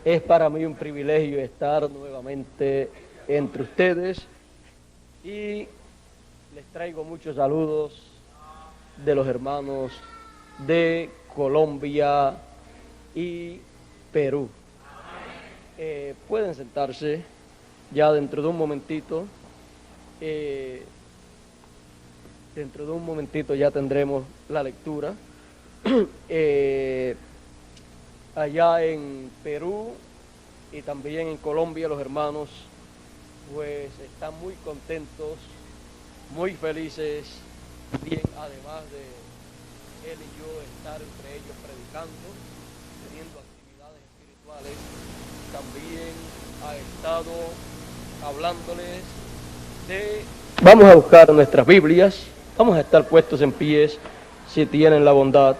Es para mí un privilegio estar nuevamente entre ustedes y les traigo muchos saludos de los hermanos de Colombia y Perú. Pueden sentarse ya dentro de un momentito. Dentro de un momentito ya tendremos la lectura. Allá en Perú y también en Colombia los hermanos pues están muy contentos, muy felices, bien, además de él y yo estar entre ellos predicando, teniendo actividades espirituales, también ha estado hablándoles de... Vamos a buscar nuestras Biblias, vamos a estar puestos en pies si tienen la bondad.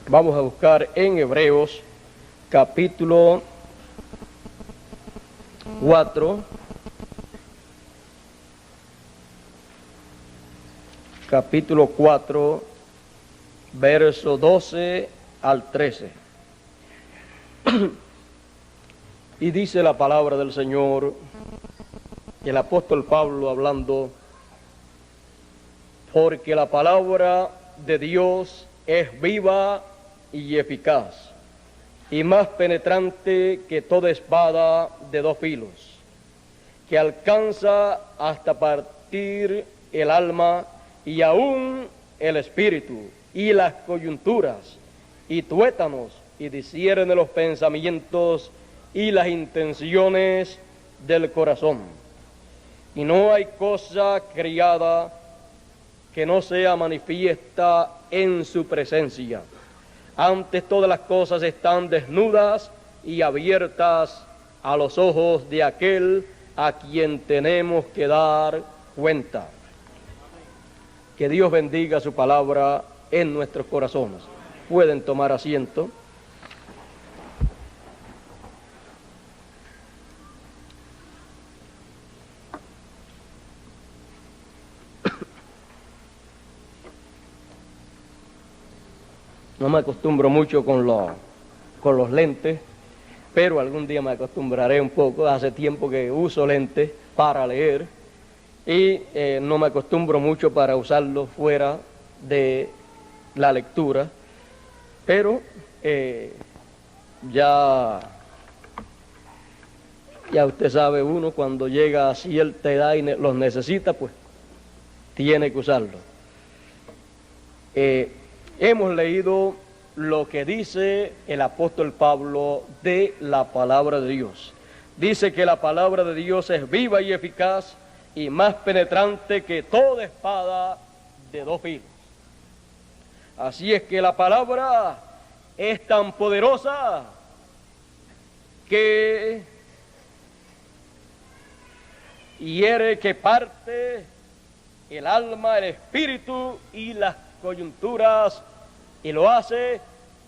Vamos a buscar en Hebreos capítulo 4, verso 12 al 13. Y dice la palabra del Señor, el apóstol Pablo hablando, porque la palabra de Dios es viva y eficaz, y más penetrante que toda espada de dos filos, que alcanza hasta partir el alma y aún el espíritu, y las coyunturas, y tuétanos, y discierne los pensamientos y las intenciones del corazón. Y no hay cosa criada que no sea manifiesta en su presencia. Antes todas las cosas están desnudas y abiertas a los ojos de aquel a quien tenemos que dar cuenta. Que Dios bendiga su palabra en nuestros corazones. Pueden tomar asiento. No me acostumbro mucho con los lentes, pero algún día me acostumbraré un poco. Hace tiempo que uso lentes para leer y no me acostumbro mucho para usarlos fuera de la lectura, pero ya usted sabe, uno cuando llega a cierta edad y los necesita, pues tiene que usarlos. Hemos leído lo que dice el apóstol Pablo de la palabra de Dios. Dice que la palabra de Dios es viva y eficaz y más penetrante que toda espada de dos filos. Así es que la palabra es tan poderosa que hiere, que parte el alma, el espíritu y las coyunturas, y lo hace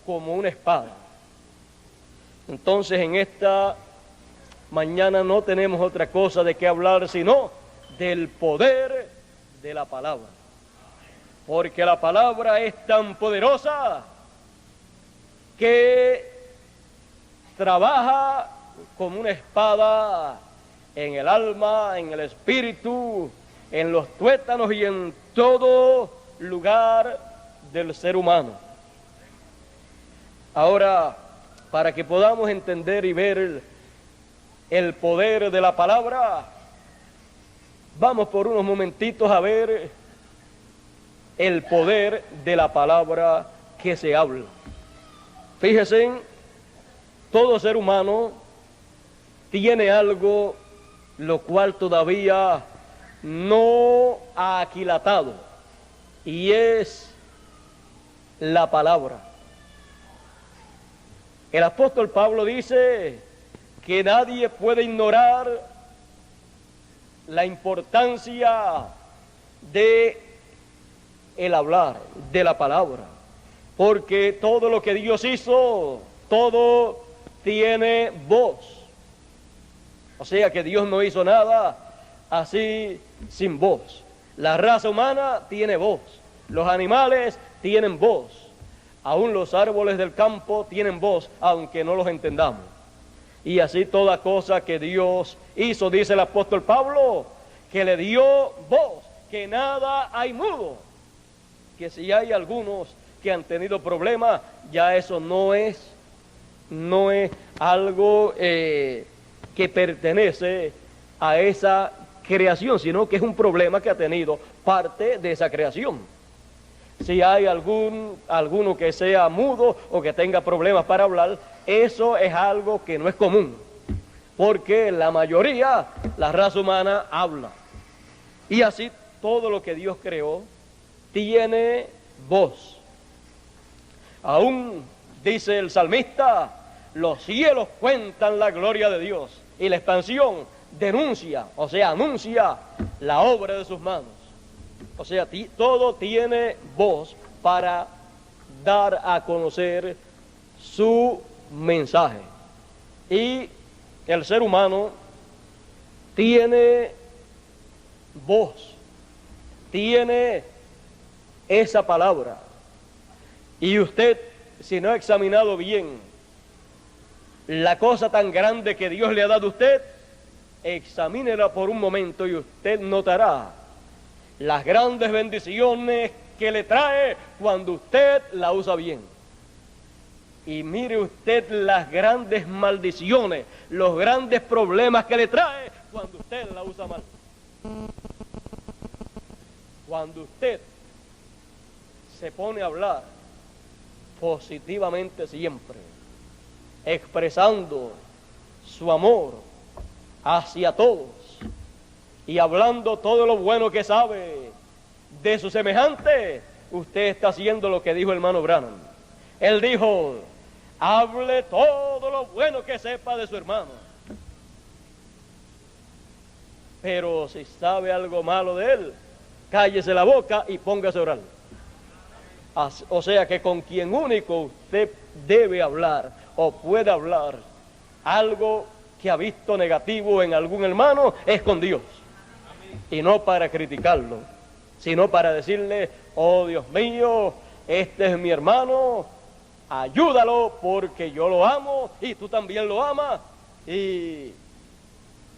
como una espada. Entonces en esta mañana no tenemos otra cosa de qué hablar sino del poder de la palabra, porque la palabra es tan poderosa que trabaja como una espada en el alma, en el espíritu, en los tuétanos y en todo lugar del ser humano. Ahora, para que podamos entender y ver el poder de la palabra, vamos por unos momentitos a ver el poder de la palabra que se habla. Fíjense, todo ser humano tiene algo lo cual todavía no ha aquilatado, y es la palabra. El apóstol Pablo dice que nadie puede ignorar la importancia de el hablar, de la palabra, porque todo lo que Dios hizo, todo tiene voz. O sea que Dios no hizo nada así sin voz. La raza humana tiene voz, los animales tienen voz, aún los árboles del campo tienen voz, aunque no los entendamos. Y así toda cosa que Dios hizo, dice el apóstol Pablo, que le dio voz, que nada hay mudo. Que si hay algunos que han tenido problemas, ya eso no es algo que pertenece a esa creación, sino que es un problema que ha tenido parte de esa creación. Si hay alguno que sea mudo o que tenga problemas para hablar, eso es algo que no es común, porque la mayoría, la raza humana, habla. Y así todo lo que Dios creó tiene voz. Aún dice el salmista, los cielos cuentan la gloria de Dios, y la expansión denuncia, o sea, anuncia la obra de sus manos. O sea, todo tiene voz para dar a conocer su mensaje. Y el ser humano tiene voz, tiene esa palabra. Y usted, si no ha examinado bien la cosa tan grande que Dios le ha dado a usted, examínela por un momento y usted notará las grandes bendiciones que le trae cuando usted la usa bien. Y mire usted las grandes maldiciones, los grandes problemas que le trae cuando usted la usa mal. Cuando usted se pone a hablar positivamente siempre, expresando su amor hacia todos y hablando todo lo bueno que sabe de su semejante, usted está haciendo lo que dijo el hermano Branham. Él dijo, hable todo lo bueno que sepa de su hermano, pero si sabe algo malo de él, cállese la boca y póngase a orar. O sea que con quien único usted debe hablar o puede hablar algo que ha visto negativo en algún hermano es con Dios. Y no para criticarlo, sino para decirle, oh Dios mío, este es mi hermano, ayúdalo porque yo lo amo y tú también lo amas. Y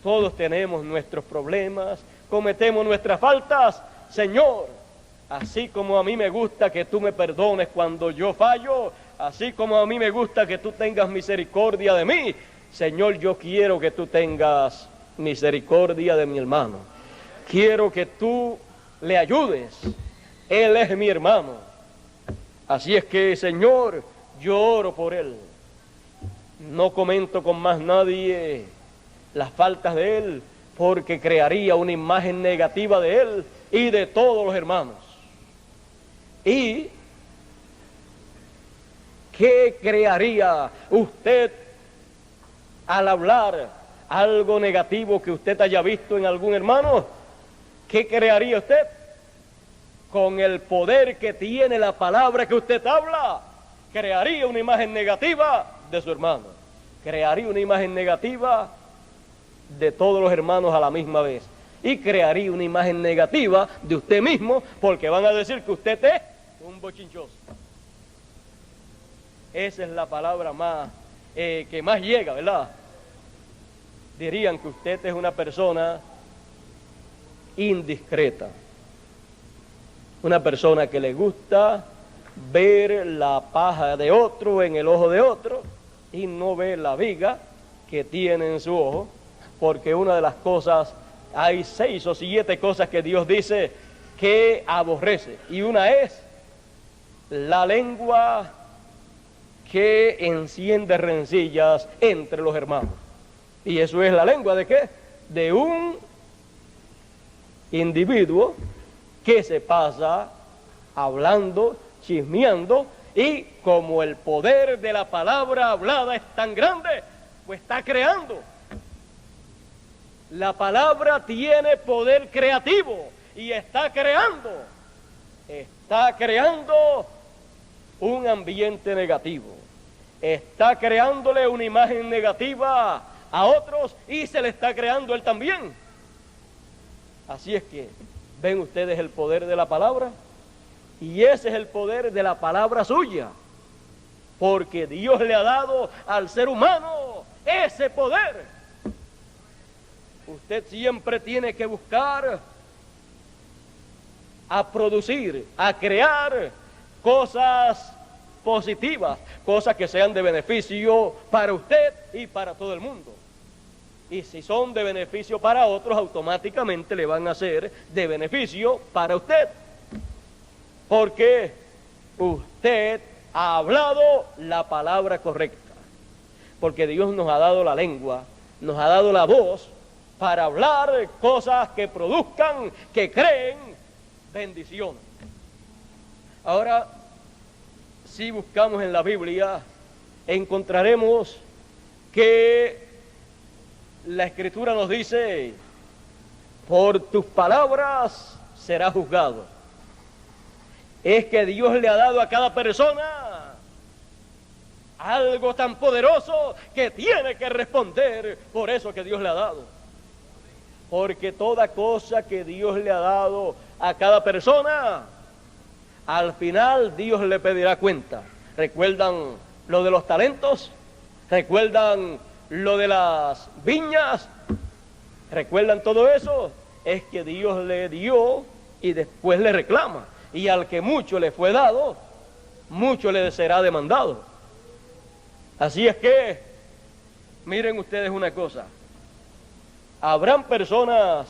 todos tenemos nuestros problemas, cometemos nuestras faltas. Señor, así como a mí me gusta que tú me perdones cuando yo fallo, así como a mí me gusta que tú tengas misericordia de mí, Señor, yo quiero que tú tengas misericordia de mi hermano. Quiero que tú le ayudes. Él es mi hermano. Así es que, Señor, yo oro por él. No comento con más nadie las faltas de él, porque crearía una imagen negativa de él y de todos los hermanos. ¿Y qué crearía usted al hablar algo negativo que usted haya visto en algún hermano? ¿Qué crearía usted? Con el poder que tiene la palabra que usted habla, crearía una imagen negativa de su hermano. Crearía una imagen negativa de todos los hermanos a la misma vez. Y crearía una imagen negativa de usted mismo, porque van a decir que usted es un bochinchoso. Esa es la palabra más que más llega, ¿verdad? Dirían que usted es una persona indiscreta, una persona que le gusta ver la paja de otro en el ojo de otro y no ve la viga que tiene en su ojo, porque una de las cosas, hay 6 o 7 cosas que Dios dice que aborrece, y una es la lengua que enciende rencillas entre los hermanos. Y eso es la lengua ¿de qué? De un individuo que se pasa hablando, chismeando, y como el poder de la palabra hablada es tan grande, pues está creando. La palabra tiene poder creativo y está creando un ambiente negativo, está creándole una imagen negativa a otros y se le está creando él también. Así es que, ¿ven ustedes el poder de la palabra? Y ese es el poder de la palabra suya, porque Dios le ha dado al ser humano ese poder. Usted siempre tiene que buscar a producir, a crear cosas positivas, cosas que sean de beneficio para usted y para todo el mundo. Y si son de beneficio para otros, automáticamente le van a ser de beneficio para usted. Porque usted ha hablado la palabra correcta. Porque Dios nos ha dado la lengua, nos ha dado la voz para hablar cosas que produzcan, que creen bendición. Ahora, si buscamos en la Biblia, encontraremos que la Escritura nos dice: por tus palabras serás juzgado. Es que Dios le ha dado a cada persona algo tan poderoso que tiene que responder por eso que Dios le ha dado. Porque toda cosa que Dios le ha dado a cada persona, al final Dios le pedirá cuenta. ¿Recuerdan lo de los talentos? ¿Recuerdan lo de las viñas? ¿Recuerdan todo eso? Es que Dios le dio y después le reclama. Y al que mucho le fue dado, mucho le será demandado. Así es que, miren ustedes una cosa. Habrán personas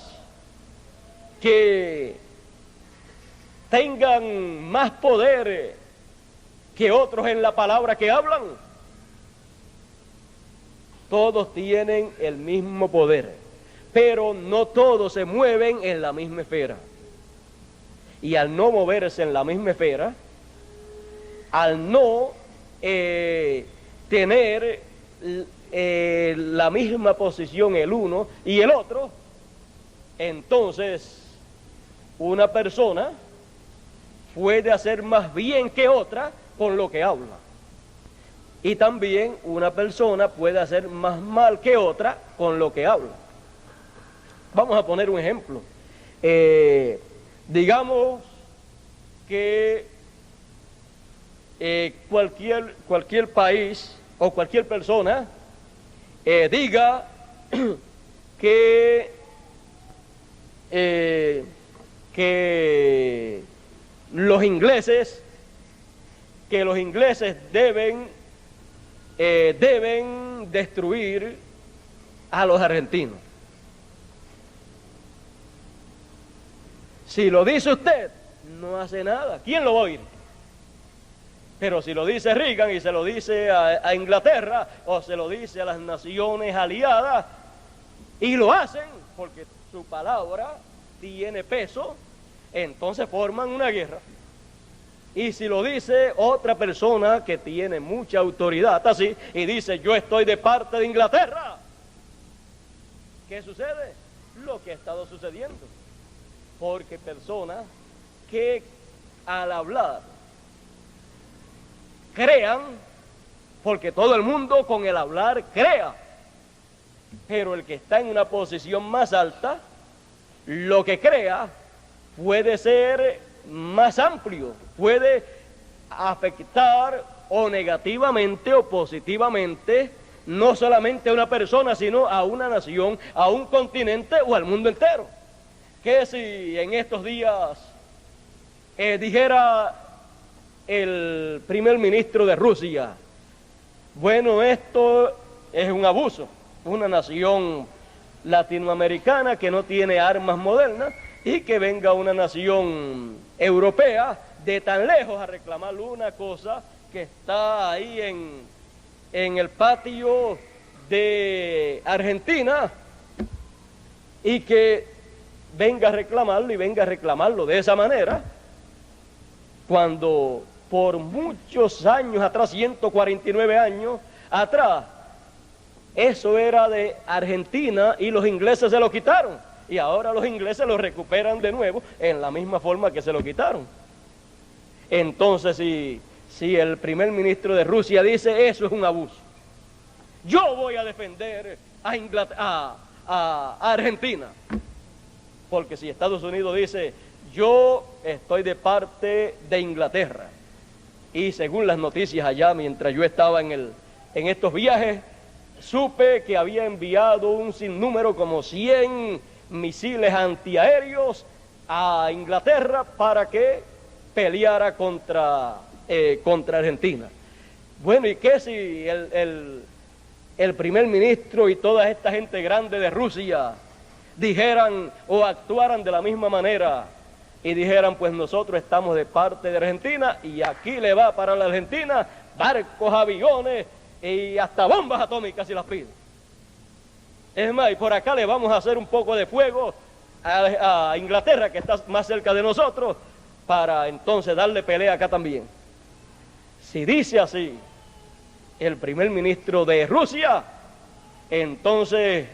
que tengan más poder que otros en la palabra que hablan. Todos tienen el mismo poder, pero no todos se mueven en la misma esfera. Y al no moverse en la misma esfera, al no tener la misma posición el uno y el otro, entonces una persona puede hacer más bien que otra con lo que habla. Y también una persona puede hacer más mal que otra con lo que habla. Vamos a poner un ejemplo. Digamos que cualquier país o cualquier persona diga que los ingleses deben destruir a los argentinos. Si lo dice usted, no hace nada. ¿Quién lo va a oír? Pero si lo dice Reagan y se lo dice a Inglaterra o se lo dice a las naciones aliadas y lo hacen porque su palabra tiene peso, entonces forman una guerra. Y si lo dice otra persona que tiene mucha autoridad así y dice: yo estoy de parte de Inglaterra, ¿qué sucede? Lo que ha estado sucediendo. Porque personas que al hablar crean, porque todo el mundo con el hablar crea, pero el que está en una posición más alta, lo que crea puede ser más amplio, puede afectar o negativamente o positivamente no solamente a una persona, sino a una nación, a un continente o al mundo entero. Que si en estos días dijera el primer ministro de Rusia: bueno, esto es un abuso, una nación latinoamericana que no tiene armas modernas, y que venga una nación europea de tan lejos a reclamarle una cosa que está ahí en el patio de Argentina, y que venga a reclamarlo y venga a reclamarlo de esa manera, cuando por muchos años atrás, 149 años atrás, eso era de Argentina y los ingleses se lo quitaron, y ahora los ingleses lo recuperan de nuevo en la misma forma que se lo quitaron. Entonces, si el primer ministro de Rusia dice: eso es un abuso, yo voy a defender a Argentina. Porque si Estados Unidos dice, yo estoy de parte de Inglaterra, y según las noticias allá, mientras yo estaba en estos viajes, supe que había enviado un sinnúmero, como 100 misiles antiaéreos a Inglaterra para que peleara contra Argentina. Bueno, ¿y qué si el primer ministro y toda esta gente grande de Rusia dijeran o actuaran de la misma manera y dijeran, pues nosotros estamos de parte de Argentina y aquí le va para la Argentina barcos, aviones y hasta bombas atómicas si las piden? Es más, y por acá le vamos a hacer un poco de fuego a Inglaterra, que está más cerca de nosotros, para entonces darle pelea acá también. Si dice así el primer ministro de Rusia, entonces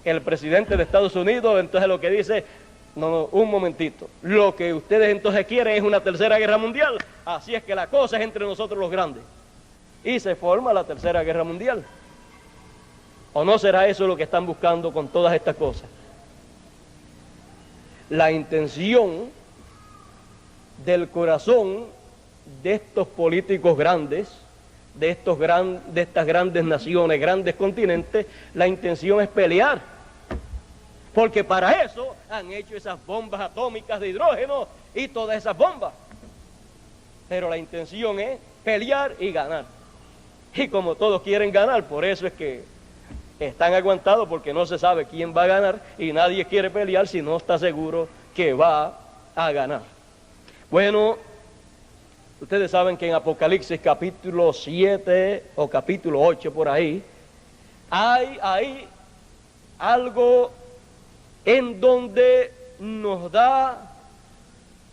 el presidente de Estados Unidos, entonces lo que dice, no, un momentito, lo que ustedes entonces quieren es una tercera guerra mundial, así es que la cosa es entre nosotros los grandes. Y se forma la tercera guerra mundial. ¿O no será eso lo que están buscando con todas estas cosas? La intención del corazón de estos políticos grandes, de estas grandes naciones, grandes continentes, la intención es pelear. Porque para eso han hecho esas bombas atómicas de hidrógeno y todas esas bombas. Pero la intención es pelear y ganar. Y como todos quieren ganar, por eso es que están aguantados, porque no se sabe quién va a ganar y nadie quiere pelear si no está seguro que va a ganar. Bueno, ustedes saben que en Apocalipsis capítulo 7 o capítulo 8 por ahí, hay ahí algo en donde nos da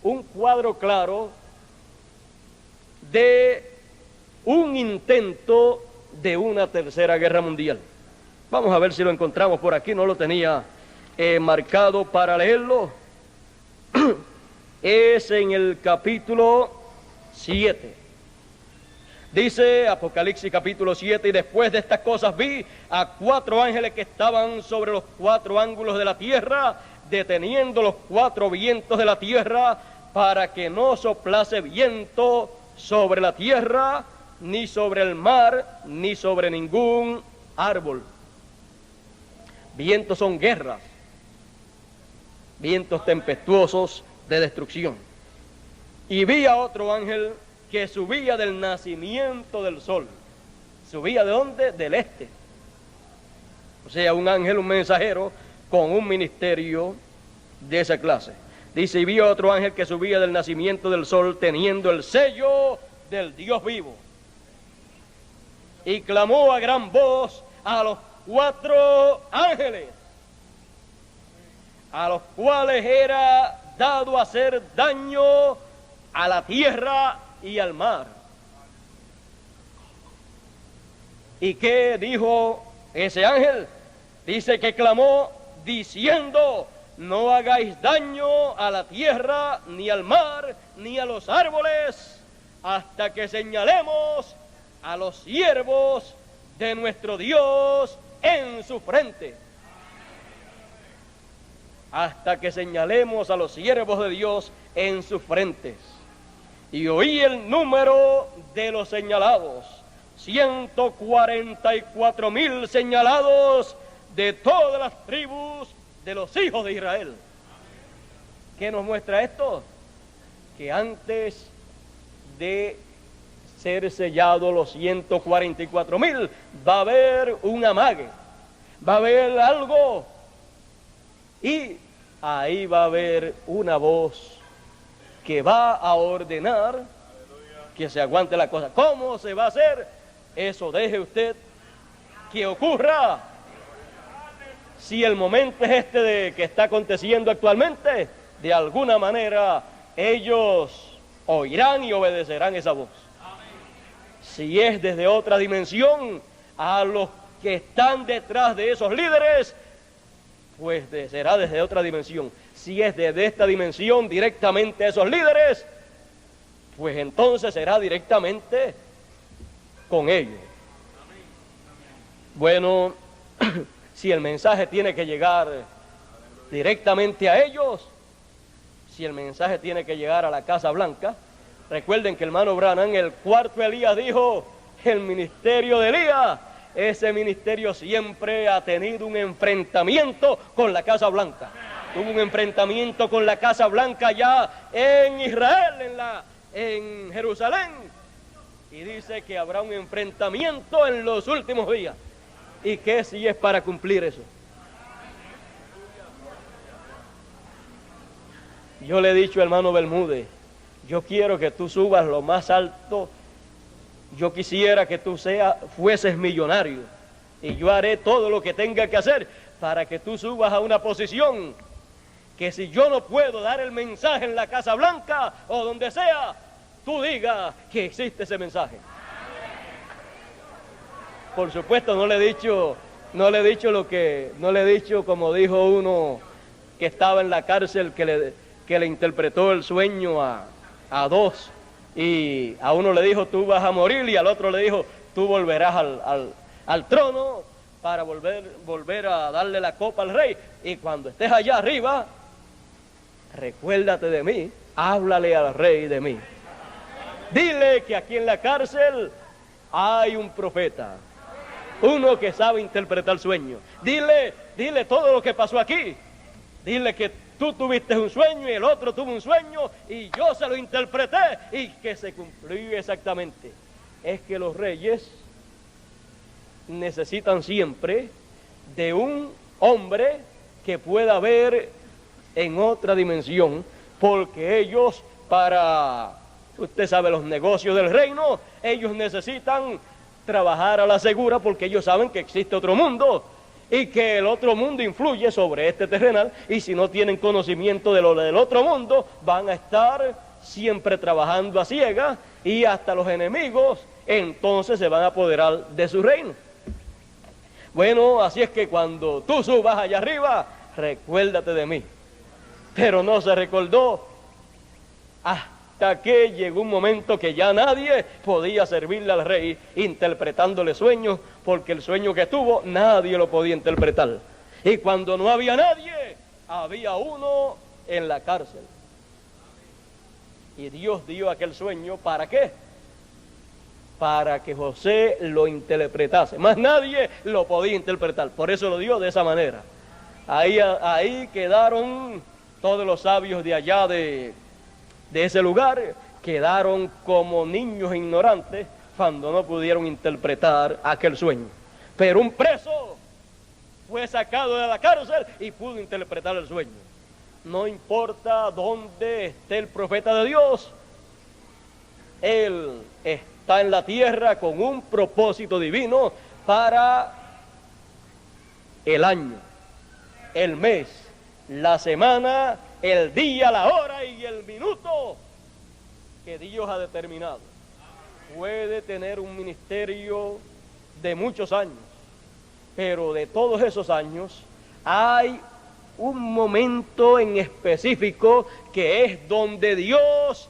un cuadro claro de un intento de una tercera guerra mundial. Vamos a ver si lo encontramos por aquí, no lo tenía marcado para leerlo. Es en el capítulo 7. Dice Apocalipsis capítulo 7, y después de estas cosas vi a 4 ángeles que estaban sobre los 4 ángulos de la tierra, deteniendo los 4 vientos de la tierra, para que no soplase viento sobre la tierra, ni sobre el mar, ni sobre ningún árbol. Vientos son guerras, vientos tempestuosos de destrucción. Y vi a otro ángel que subía del nacimiento del sol. ¿Subía de dónde? Del este. O sea, un ángel, un mensajero con un ministerio de esa clase. Dice, y vi a otro ángel que subía del nacimiento del sol, teniendo el sello del Dios vivo. Y clamó a gran voz a los 4 ángeles, a los cuales era dado hacer daño a la tierra y al mar. ¿Y qué dijo ese ángel? Dice que clamó diciendo, no hagáis daño a la tierra, ni al mar, ni a los árboles, hasta que señalemos a los siervos de nuestro Dios en su frente. Hasta que señalemos a los siervos de Dios en sus frentes. Y oí el número de los señalados, 144,000 señalados de todas las tribus de los hijos de Israel. ¿Qué nos muestra esto? Que antes de ser sellados los 144,000, va a haber un amague, va a haber algo, y ahí va a haber una voz que va a ordenar que se aguante la cosa. ¿Cómo se va a hacer? Eso deje usted que ocurra. Si el momento es este de que está aconteciendo actualmente, de alguna manera ellos oirán y obedecerán esa voz. Si es desde otra dimensión, a los que están detrás de esos líderes, pues será desde otra dimensión. Si es desde esta dimensión directamente a esos líderes, pues entonces será directamente con ellos. Bueno, si el mensaje tiene que llegar directamente a ellos, si el mensaje tiene que llegar a la Casa Blanca. Recuerden que el hermano Branham, el cuarto Elías, dijo: el ministerio de Elías, ese ministerio siempre ha tenido un enfrentamiento con la Casa Blanca. Tuvo un enfrentamiento con la Casa Blanca ya en Israel, en Jerusalén. Y dice que habrá un enfrentamiento en los últimos días. ¿Y qué si es para cumplir eso? Yo le he dicho al hermano Bermúdez, yo quiero que tú subas lo más alto. Yo quisiera que tú fueses millonario. Y yo haré todo lo que tenga que hacer para que tú subas a una posición que, si yo no puedo dar el mensaje en la Casa Blanca o donde sea, tú digas que existe ese mensaje. Por supuesto, no le he dicho como dijo uno que estaba en la cárcel, que le interpretó el sueño a dos, y a uno le dijo: tú vas a morir, y al otro le dijo: tú volverás al trono para volver a darle la copa al rey, y cuando estés allá arriba, recuérdate de mí, háblale al rey de mí. Dile que aquí en la cárcel hay un profeta, uno que sabe interpretar sueños. Dile todo lo que pasó aquí. Dile que tú tuviste un sueño y el otro tuvo un sueño y yo se lo interpreté y que se cumplió exactamente. Es que los reyes necesitan siempre de un hombre que pueda ver en otra dimensión, porque ellos, usted sabe, los negocios del reino, ellos necesitan trabajar a la segura, porque ellos saben que existe otro mundo y que el otro mundo influye sobre este terrenal, y si no tienen conocimiento de lo del otro mundo, van a estar siempre trabajando a ciegas, y hasta los enemigos entonces se van a apoderar de su reino. Bueno, así es que cuando tú subas allá arriba, recuérdate de mí. Pero no se recordó hasta que llegó un momento que ya nadie podía servirle al rey interpretándole sueños, porque el sueño que tuvo nadie lo podía interpretar. Y cuando no había nadie, había uno en la cárcel. Y Dios dio aquel sueño, ¿para qué? Para que José lo interpretase. Más nadie lo podía interpretar, por eso lo dio de esa manera. Ahí quedaron todos los sabios de allá de ese lugar, quedaron como niños ignorantes cuando no pudieron interpretar aquel sueño. Pero un preso fue sacado de la cárcel y pudo interpretar el sueño. No importa dónde esté el profeta de Dios, él está en la tierra con un propósito divino para el año, el mes, la semana, el día, la hora y el minuto que Dios ha determinado. Puede tener un ministerio de muchos años, pero de todos esos años hay un momento en específico que es donde Dios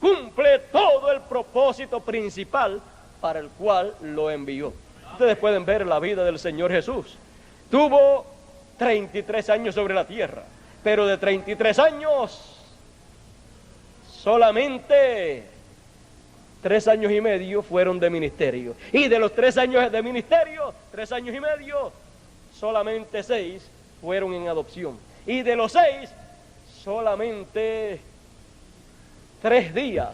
cumple todo el propósito principal para el cual lo envió. Ustedes pueden ver la vida del Señor Jesús. Tuvo 33 años sobre la tierra, pero de 33 años, solamente 3 años y medio fueron de ministerio. Y de los 3 años de ministerio, 3 años y medio, solamente 6 fueron en adopción. Y de los 6, solamente 3 días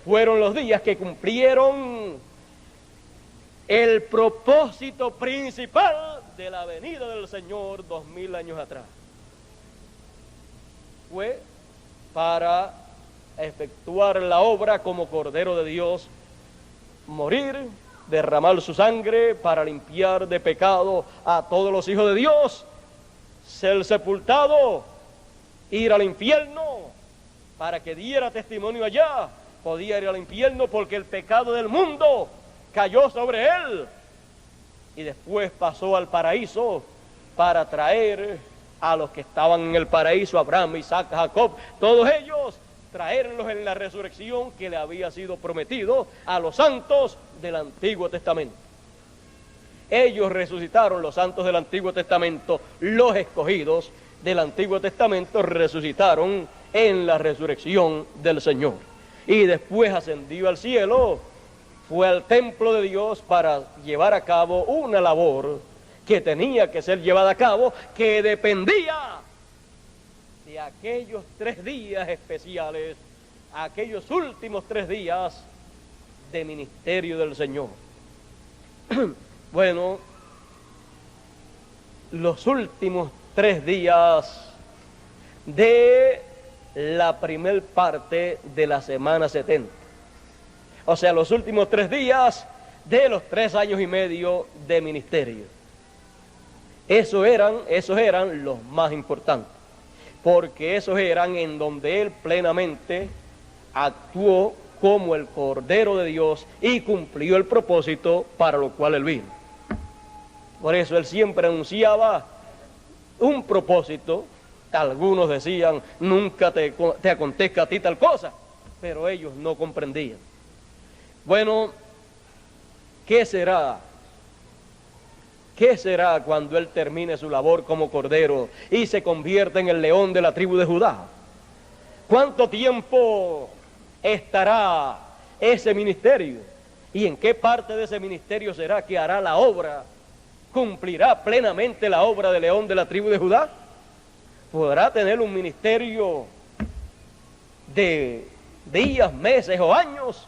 fueron los días que cumplieron el propósito principal de la venida del Señor 2000 años atrás. Fue para efectuar la obra como Cordero de Dios, morir, derramar su sangre para limpiar de pecado a todos los hijos de Dios, ser sepultado, ir al infierno para que diera testimonio allá. Podía ir al infierno porque el pecado del mundo cayó sobre él, y después pasó al paraíso para traer a los que estaban en el paraíso, Abraham, Isaac, Jacob, todos ellos, traerlos en la resurrección que le había sido prometido a los santos del Antiguo Testamento. Ellos resucitaron, los santos del Antiguo Testamento, los escogidos del Antiguo Testamento resucitaron en la resurrección del Señor. Y después ascendió al cielo, fue al templo de Dios para llevar a cabo una labor que tenía que ser llevada a cabo, que dependía de aquellos 3 días especiales, aquellos últimos 3 días de ministerio del Señor. Bueno, los últimos 3 días de la primer parte de la semana 70. O sea, los últimos 3 días de los 3 años y medio de ministerio. Esos eran los más importantes, porque esos eran en donde Él plenamente actuó como el Cordero de Dios y cumplió el propósito para lo cual Él vino. Por eso Él siempre anunciaba un propósito. Algunos decían, nunca te acontezca a ti tal cosa, pero ellos no comprendían. Bueno, ¿qué será? ¿Qué será cuando Él termine su labor como Cordero y se convierta en el león de la tribu de Judá? ¿Cuánto tiempo estará ese ministerio? ¿Y en qué parte de ese ministerio será que hará la obra? ¿Cumplirá plenamente la obra de león de la tribu de Judá? ¿Podrá tener un ministerio de días, meses o años?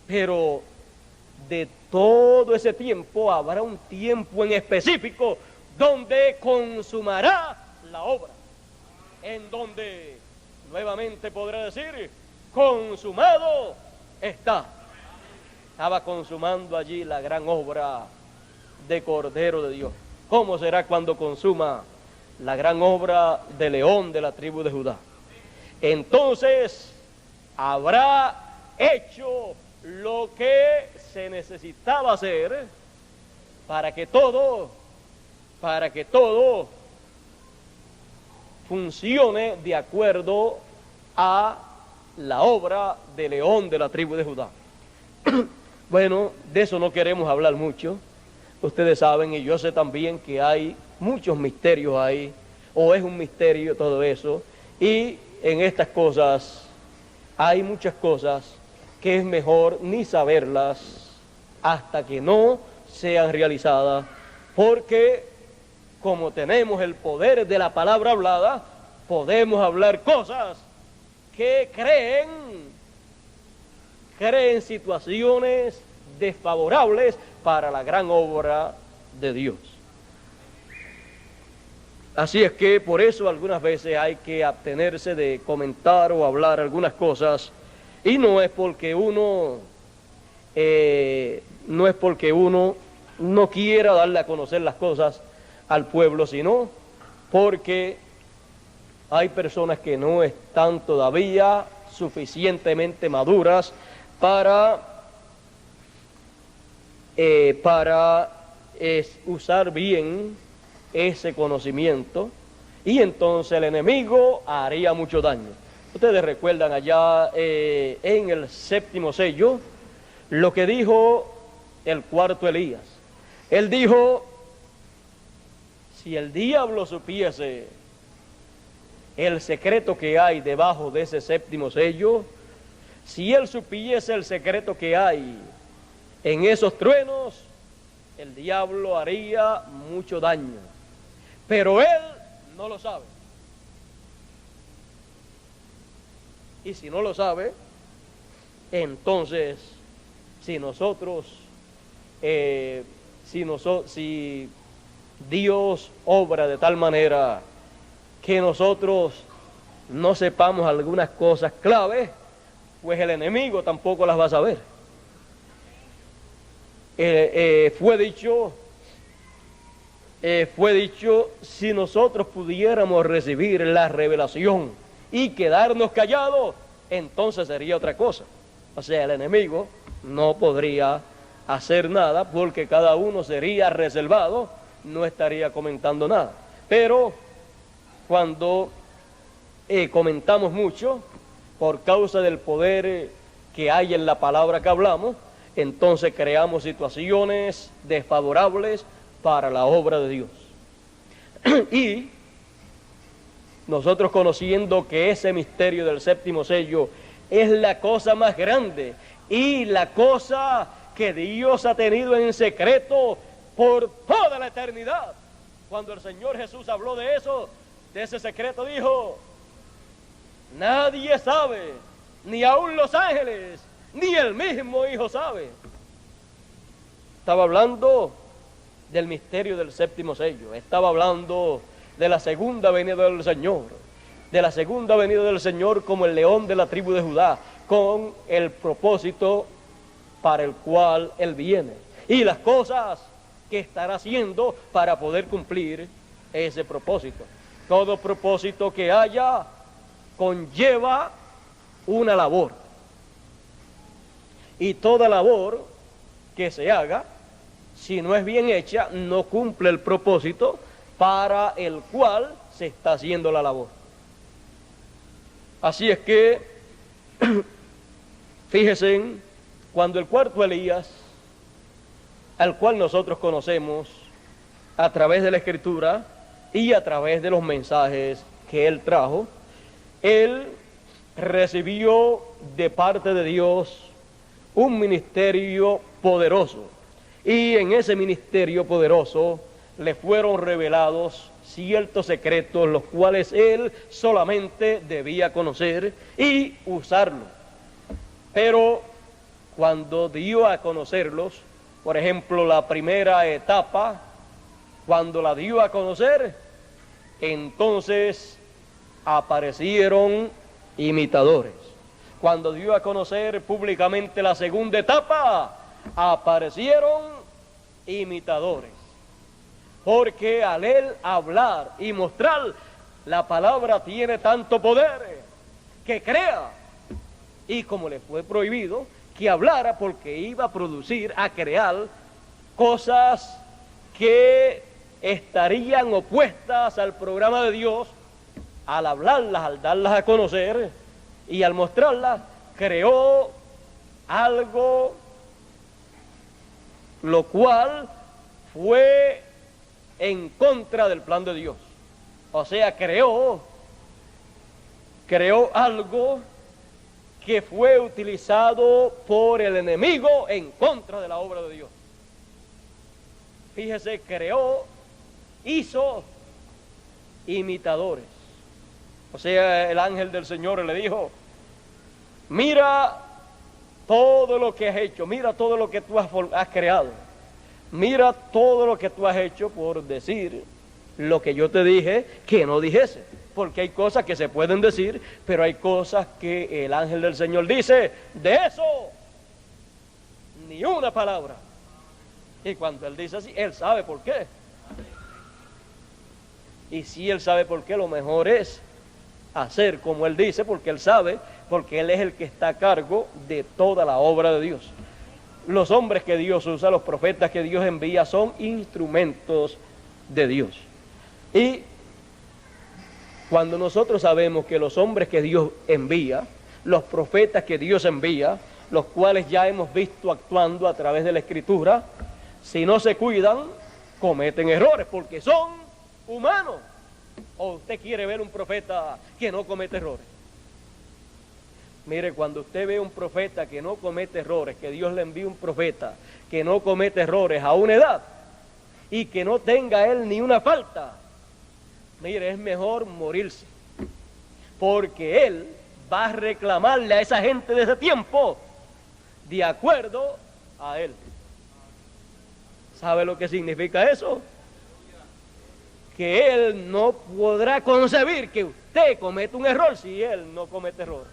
Pero de todo ese tiempo habrá un tiempo en específico donde consumará la obra, en donde nuevamente podrá decir, consumado está. Estaba consumando allí la gran obra de Cordero de Dios. ¿Cómo será cuando consuma la gran obra de león de la tribu de Judá? Entonces habrá hecho lo que se necesitaba hacer para que todo funcione de acuerdo a la obra de león de la tribu de Judá. Bueno, de eso no queremos hablar mucho. Ustedes saben, y yo sé también, que hay muchos misterios ahí, o es un misterio todo eso, y en estas cosas hay muchas cosas que es mejor ni saberlas hasta que no sean realizadas, porque como tenemos el poder de la palabra hablada, podemos hablar cosas que creen situaciones desfavorables para la gran obra de Dios. Así es que por eso algunas veces hay que abstenerse de comentar o hablar algunas cosas, y no es porque uno no quiera darle a conocer las cosas al pueblo, sino porque hay personas que no están todavía suficientemente maduras para usar bien ese conocimiento, y entonces el enemigo haría mucho daño. Ustedes recuerdan allá en el 7º sello lo que dijo el 4º Elías. Él dijo, si el diablo supiese el secreto que hay debajo de ese 7º sello, si él supiese el secreto que hay en esos truenos, el diablo haría mucho daño. Pero él no lo sabe. Y si no lo sabe, entonces, si Dios obra de tal manera que nosotros no sepamos algunas cosas claves, pues el enemigo tampoco las va a saber. Fue dicho, si nosotros pudiéramos recibir la revelación y quedarnos callados, entonces sería otra cosa. O sea, el enemigo no podría hacer nada porque cada uno sería reservado, no estaría comentando nada. Pero cuando comentamos mucho, por causa del poder que hay en la palabra que hablamos, entonces creamos situaciones desfavorables para la obra de Dios. Y nosotros, conociendo que ese misterio del séptimo sello es la cosa más grande y la cosa que Dios ha tenido en secreto por toda la eternidad. Cuando el Señor Jesús habló de eso, de ese secreto, dijo: nadie sabe, ni aun los ángeles, ni el mismo Hijo sabe. Estaba hablando del misterio del séptimo sello, estaba hablando de la segunda venida del Señor, de la segunda venida del Señor como el león de la tribu de Judá, con el propósito para el cual Él viene, y las cosas que estará haciendo para poder cumplir ese propósito. Todo propósito que haya conlleva una labor, y toda labor que se haga, si no es bien hecha, no cumple el propósito para el cual se está haciendo la labor. Así es que, fíjense, cuando el cuarto Elías, al cual nosotros conocemos a través de la Escritura y a través de los mensajes que él trajo, él recibió de parte de Dios un ministerio poderoso, y en ese ministerio poderoso le fueron revelados ciertos secretos, los cuales él solamente debía conocer y usarlos. Pero cuando dio a conocerlos, por ejemplo, la primera etapa, cuando la dio a conocer, entonces aparecieron imitadores. Cuando dio a conocer públicamente la segunda etapa, aparecieron imitadores. Porque al él hablar y mostrar, la palabra tiene tanto poder que crea. Y como le fue prohibido que hablara, porque iba a producir, a crear cosas que estarían opuestas al programa de Dios, al hablarlas, al darlas a conocer y al mostrarlas, creó algo lo cual fue en contra del plan de Dios. O sea, creó algo que fue utilizado por el enemigo en contra de la obra de Dios. Fíjese, hizo imitadores. O sea, el ángel del Señor le dijo: mira todo lo que has hecho, mira todo lo que tú has creado, mira todo lo que tú has hecho por decir lo que yo te dije que no dijese. Porque hay cosas que se pueden decir, pero hay cosas que el ángel del Señor dice: de eso, ni una palabra. Y cuando él dice así, él sabe por qué. Y si él sabe por qué, lo mejor es hacer como él dice, porque él sabe, porque él es el que está a cargo de toda la obra de Dios. Los hombres que Dios usa, los profetas que Dios envía, son instrumentos de Dios. Y cuando nosotros sabemos que los hombres que Dios envía, los profetas que Dios envía, los cuales ya hemos visto actuando a través de la Escritura, si no se cuidan, cometen errores, porque son humanos. ¿O usted quiere ver un profeta que no comete errores? Mire, cuando usted ve un profeta que no comete errores, que Dios le envía un profeta que no comete errores a una edad y que no tenga él ni una falta, mire, es mejor morirse, porque él va a reclamarle a esa gente de ese tiempo de acuerdo a él. ¿Sabe lo que significa eso? Que él no podrá concebir que usted cometa un error si él no comete error.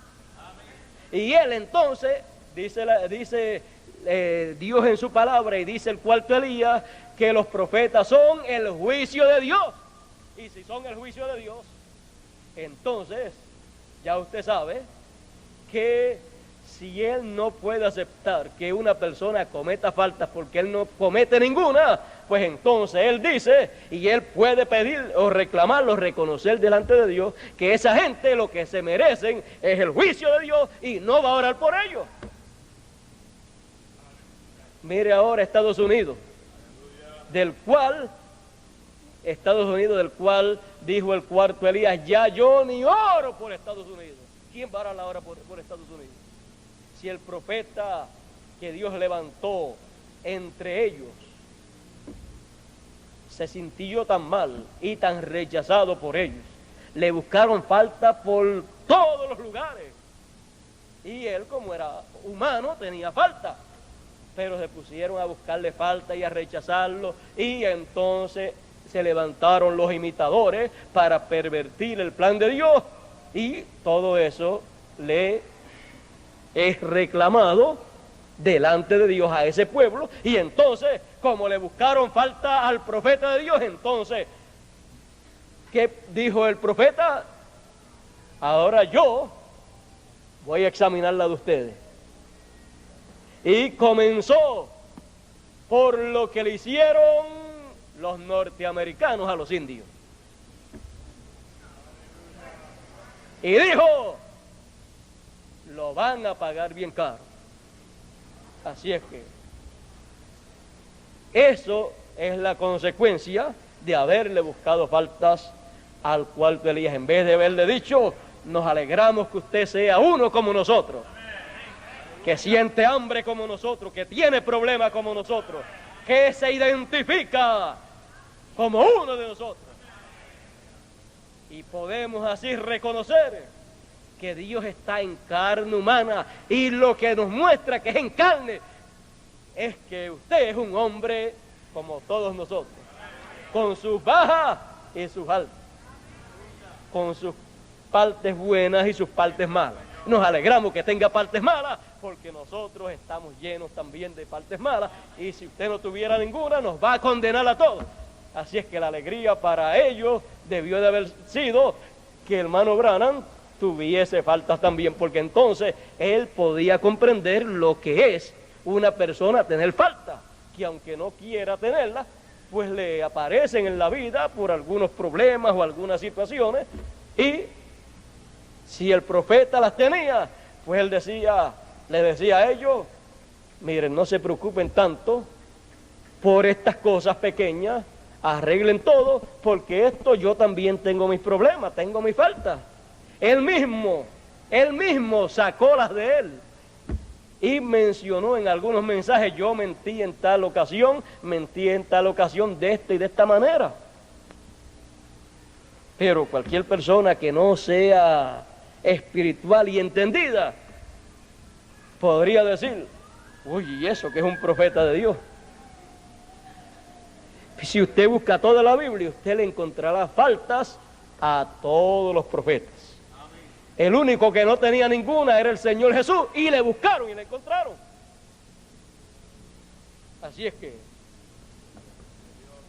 Y él entonces, dice Dios en su palabra, y dice el cuarto Elías, que los profetas son el juicio de Dios. Y si son el juicio de Dios, entonces ya usted sabe que si él no puede aceptar que una persona cometa faltas porque él no comete ninguna, pues entonces él dice, y él puede pedir o reclamarlo, reconocer delante de Dios, que esa gente lo que se merecen es el juicio de Dios y no va a orar por ellos. Mire ahora Estados Unidos, del cual dijo el cuarto Elías, ya yo ni oro por Estados Unidos. ¿Quién va a orar ahora por Estados Unidos? Si el profeta que Dios levantó entre ellos se sintió tan mal y tan rechazado por ellos, le buscaron falta por todos los lugares, y él, como era humano, tenía falta, pero se pusieron a buscarle falta y a rechazarlo, y entonces se levantaron los imitadores para pervertir el plan de Dios, y todo eso le es reclamado delante de Dios a ese pueblo. Y entonces, como le buscaron falta al profeta de Dios, entonces, ¿qué dijo el profeta? Ahora yo voy a examinar la de ustedes. Y comenzó por lo que le hicieron los norteamericanos a los indios. Y dijo, lo van a pagar bien caro. Así es que eso es la consecuencia de haberle buscado faltas al cuarto Elías. En vez de haberle dicho, nos alegramos que usted sea uno como nosotros, que siente hambre como nosotros, que tiene problemas como nosotros, que se identifica como uno de nosotros. Y podemos así reconocer que Dios está en carne humana, y lo que nos muestra que es en carne es que usted es un hombre como todos nosotros, con sus bajas y sus altas, con sus partes buenas y sus partes malas. Nos alegramos que tenga partes malas, porque nosotros estamos llenos también de partes malas, y si usted no tuviera ninguna, nos va a condenar a todos. Así es que la alegría para ellos debió de haber sido que el hermano Branham tuviese faltas también, porque entonces él podía comprender lo que es una persona tener faltas, que aunque no quiera tenerlas, pues le aparecen en la vida por algunos problemas o algunas situaciones, y si el profeta las tenía, pues él le decía a ellos, miren, no se preocupen tanto por estas cosas pequeñas, arreglen todo, porque esto yo también tengo mis problemas, tengo mis faltas. Él mismo sacó las de él y mencionó en algunos mensajes, yo mentí en tal ocasión de esta y de esta manera. Pero cualquier persona que no sea espiritual y entendida podría decir, uy, ¿y eso que es un profeta de Dios? Si usted busca toda la Biblia, usted le encontrará faltas a todos los profetas. El único que no tenía ninguna era el Señor Jesús, y le buscaron y le encontraron. Así es que,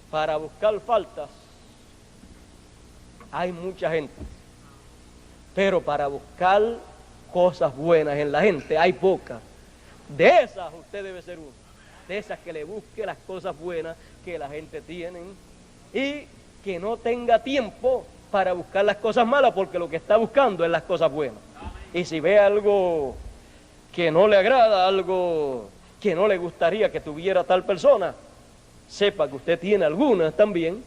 para buscar faltas, hay mucha gente. Pero para buscar cosas buenas en la gente, hay pocas. De esas usted debe ser uno. De esas que le busque las cosas buenas que la gente tiene, y que no tenga tiempo para buscar las cosas malas, porque lo que está buscando es las cosas buenas. Y si ve algo que no le agrada, algo que no le gustaría que tuviera tal persona, sepa que usted tiene algunas también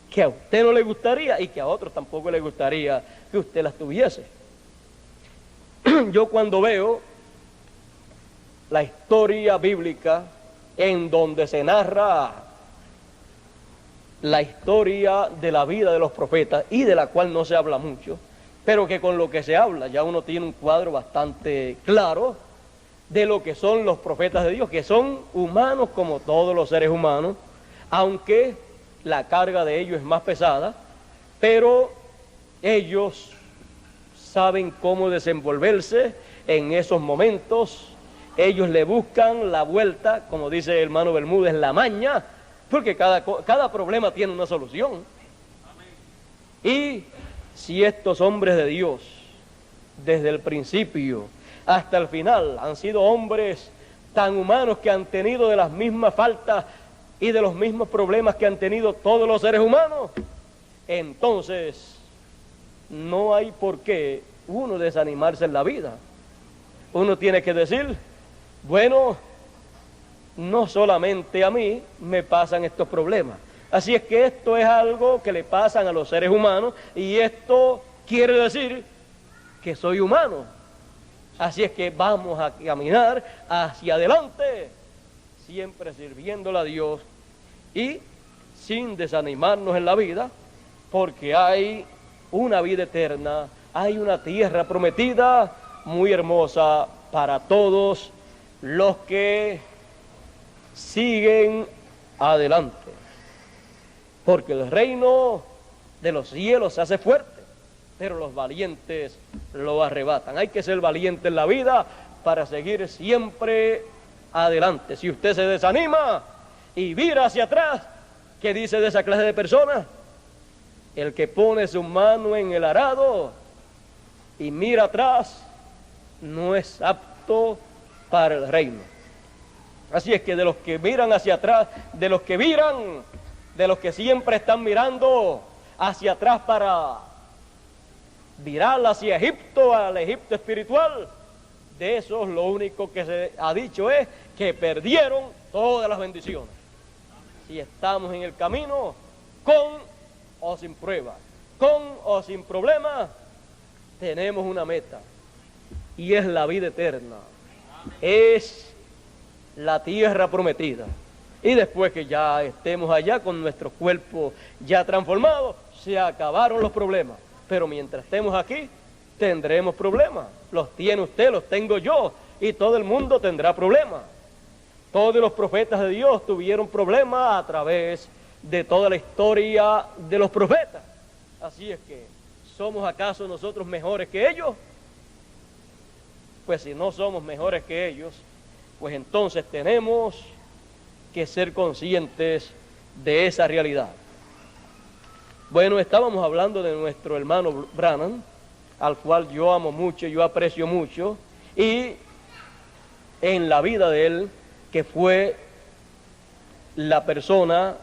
que a usted no le gustaría, y que a otros tampoco le gustaría que usted las tuviese. Yo cuando veo la historia bíblica en donde se narra la historia de la vida de los profetas, y de la cual no se habla mucho, pero que con lo que se habla ya uno tiene un cuadro bastante claro de lo que son los profetas de Dios, que son humanos como todos los seres humanos, aunque la carga de ellos es más pesada, pero ellos saben cómo desenvolverse en esos momentos. Ellos le buscan la vuelta, como dice el hermano Bermúdez, la maña, porque cada problema tiene una solución. Y si estos hombres de Dios, desde el principio hasta el final, han sido hombres tan humanos que han tenido de las mismas faltas y de los mismos problemas que han tenido todos los seres humanos, entonces no hay por qué uno desanimarse en la vida. Uno tiene que decir, bueno, no solamente a mí me pasan estos problemas. Así es que esto es algo que le pasan a los seres humanos y esto quiere decir que soy humano. Así es que vamos a caminar hacia adelante, siempre sirviéndole a Dios y sin desanimarnos en la vida, porque hay una vida eterna, hay una tierra prometida muy hermosa para todos los que siguen adelante. Porque el reino de los cielos se hace fuerte, pero los valientes lo arrebatan. Hay que ser valiente en la vida para seguir siempre adelante. Si usted se desanima y vira hacia atrás, ¿qué dice de esa clase de personas? El que pone su mano en el arado y mira atrás no es apto para el reino. Así es que de los que miran hacia atrás, de los que viran, de los que siempre están mirando hacia atrás para virar hacia Egipto, al Egipto espiritual, de esos lo único que se ha dicho es que perdieron todas las bendiciones. Si estamos en el camino, con o sin prueba, con o sin problema, tenemos una meta, y es la vida eterna, es la tierra prometida. Y después que ya estemos allá con nuestro cuerpo ya transformado, se acabaron los problemas. Pero mientras estemos aquí, tendremos problemas. Los tiene usted, los tengo yo, y todo el mundo tendrá problemas. Todos los profetas de Dios tuvieron problemas a través de toda la historia de los profetas. Así es que, ¿somos acaso nosotros mejores que ellos? Pues si no somos mejores que ellos, pues entonces tenemos que ser conscientes de esa realidad. Bueno, estábamos hablando de nuestro hermano Branham, al cual yo amo mucho, yo aprecio mucho, y en la vida de él, que fue la persona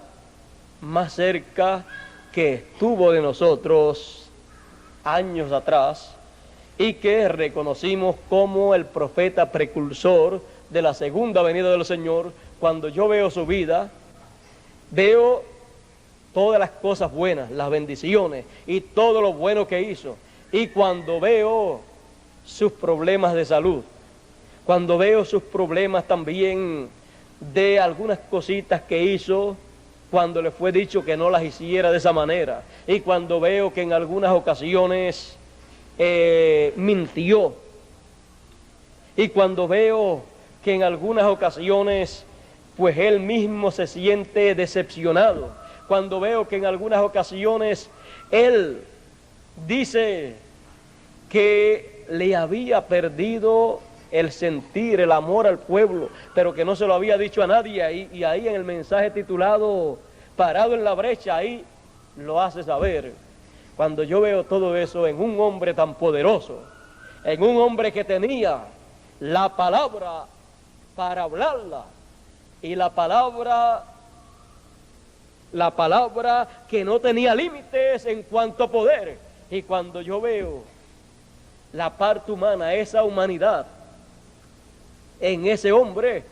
más cerca que estuvo de nosotros años atrás, y que reconocimos como el profeta precursor de la segunda venida del Señor. Cuando yo veo su vida, veo todas las cosas buenas, las bendiciones y todo lo bueno que hizo. Y cuando veo sus problemas de salud, cuando veo sus problemas también de algunas cositas que hizo, cuando le fue dicho que no las hiciera de esa manera, y cuando veo que en algunas ocasiones mintió, y cuando veo que en algunas ocasiones pues él mismo se siente decepcionado, cuando veo que en algunas ocasiones él dice que le había perdido el sentir, el amor al pueblo, pero que no se lo había dicho a nadie, y ahí en el mensaje titulado Parado en la brecha, ahí lo hace saber. Cuando yo veo todo eso en un hombre tan poderoso, en un hombre que tenía la palabra para hablarla, y la palabra que no tenía límites en cuanto a poder, y cuando yo veo la parte humana, esa humanidad en ese hombre,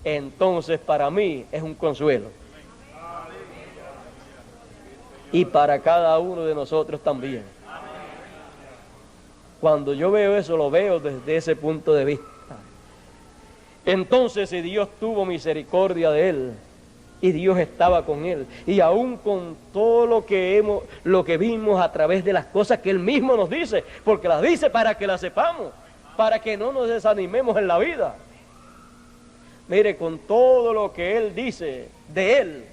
entonces para mí es un consuelo. Y para cada uno de nosotros también. Cuando yo veo eso, lo veo desde ese punto de vista. Entonces, si Dios tuvo misericordia de él, y Dios estaba con él, y aún con todo lo que vimos a través de las cosas que él mismo nos dice, porque las dice para que las sepamos, para que no nos desanimemos en la vida. Mire, con todo lo que él dice de él,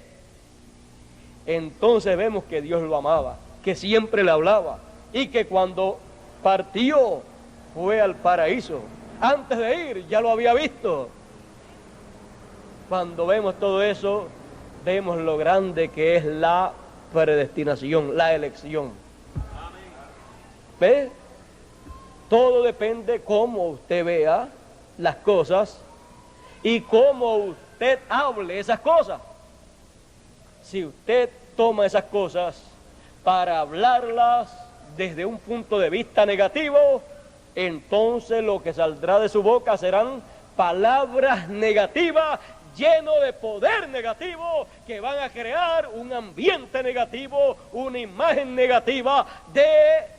entonces vemos que Dios lo amaba, que siempre le hablaba, y que cuando partió fue al paraíso. Antes de ir ya lo había visto. Cuando vemos todo eso, vemos lo grande que es la predestinación, la elección. ¿Ve? Todo depende cómo usted vea las cosas y cómo usted hable esas cosas. Si usted toma esas cosas para hablarlas desde un punto de vista negativo, entonces lo que saldrá de su boca serán palabras negativas lleno de poder negativo, que van a crear un ambiente negativo, una imagen negativa de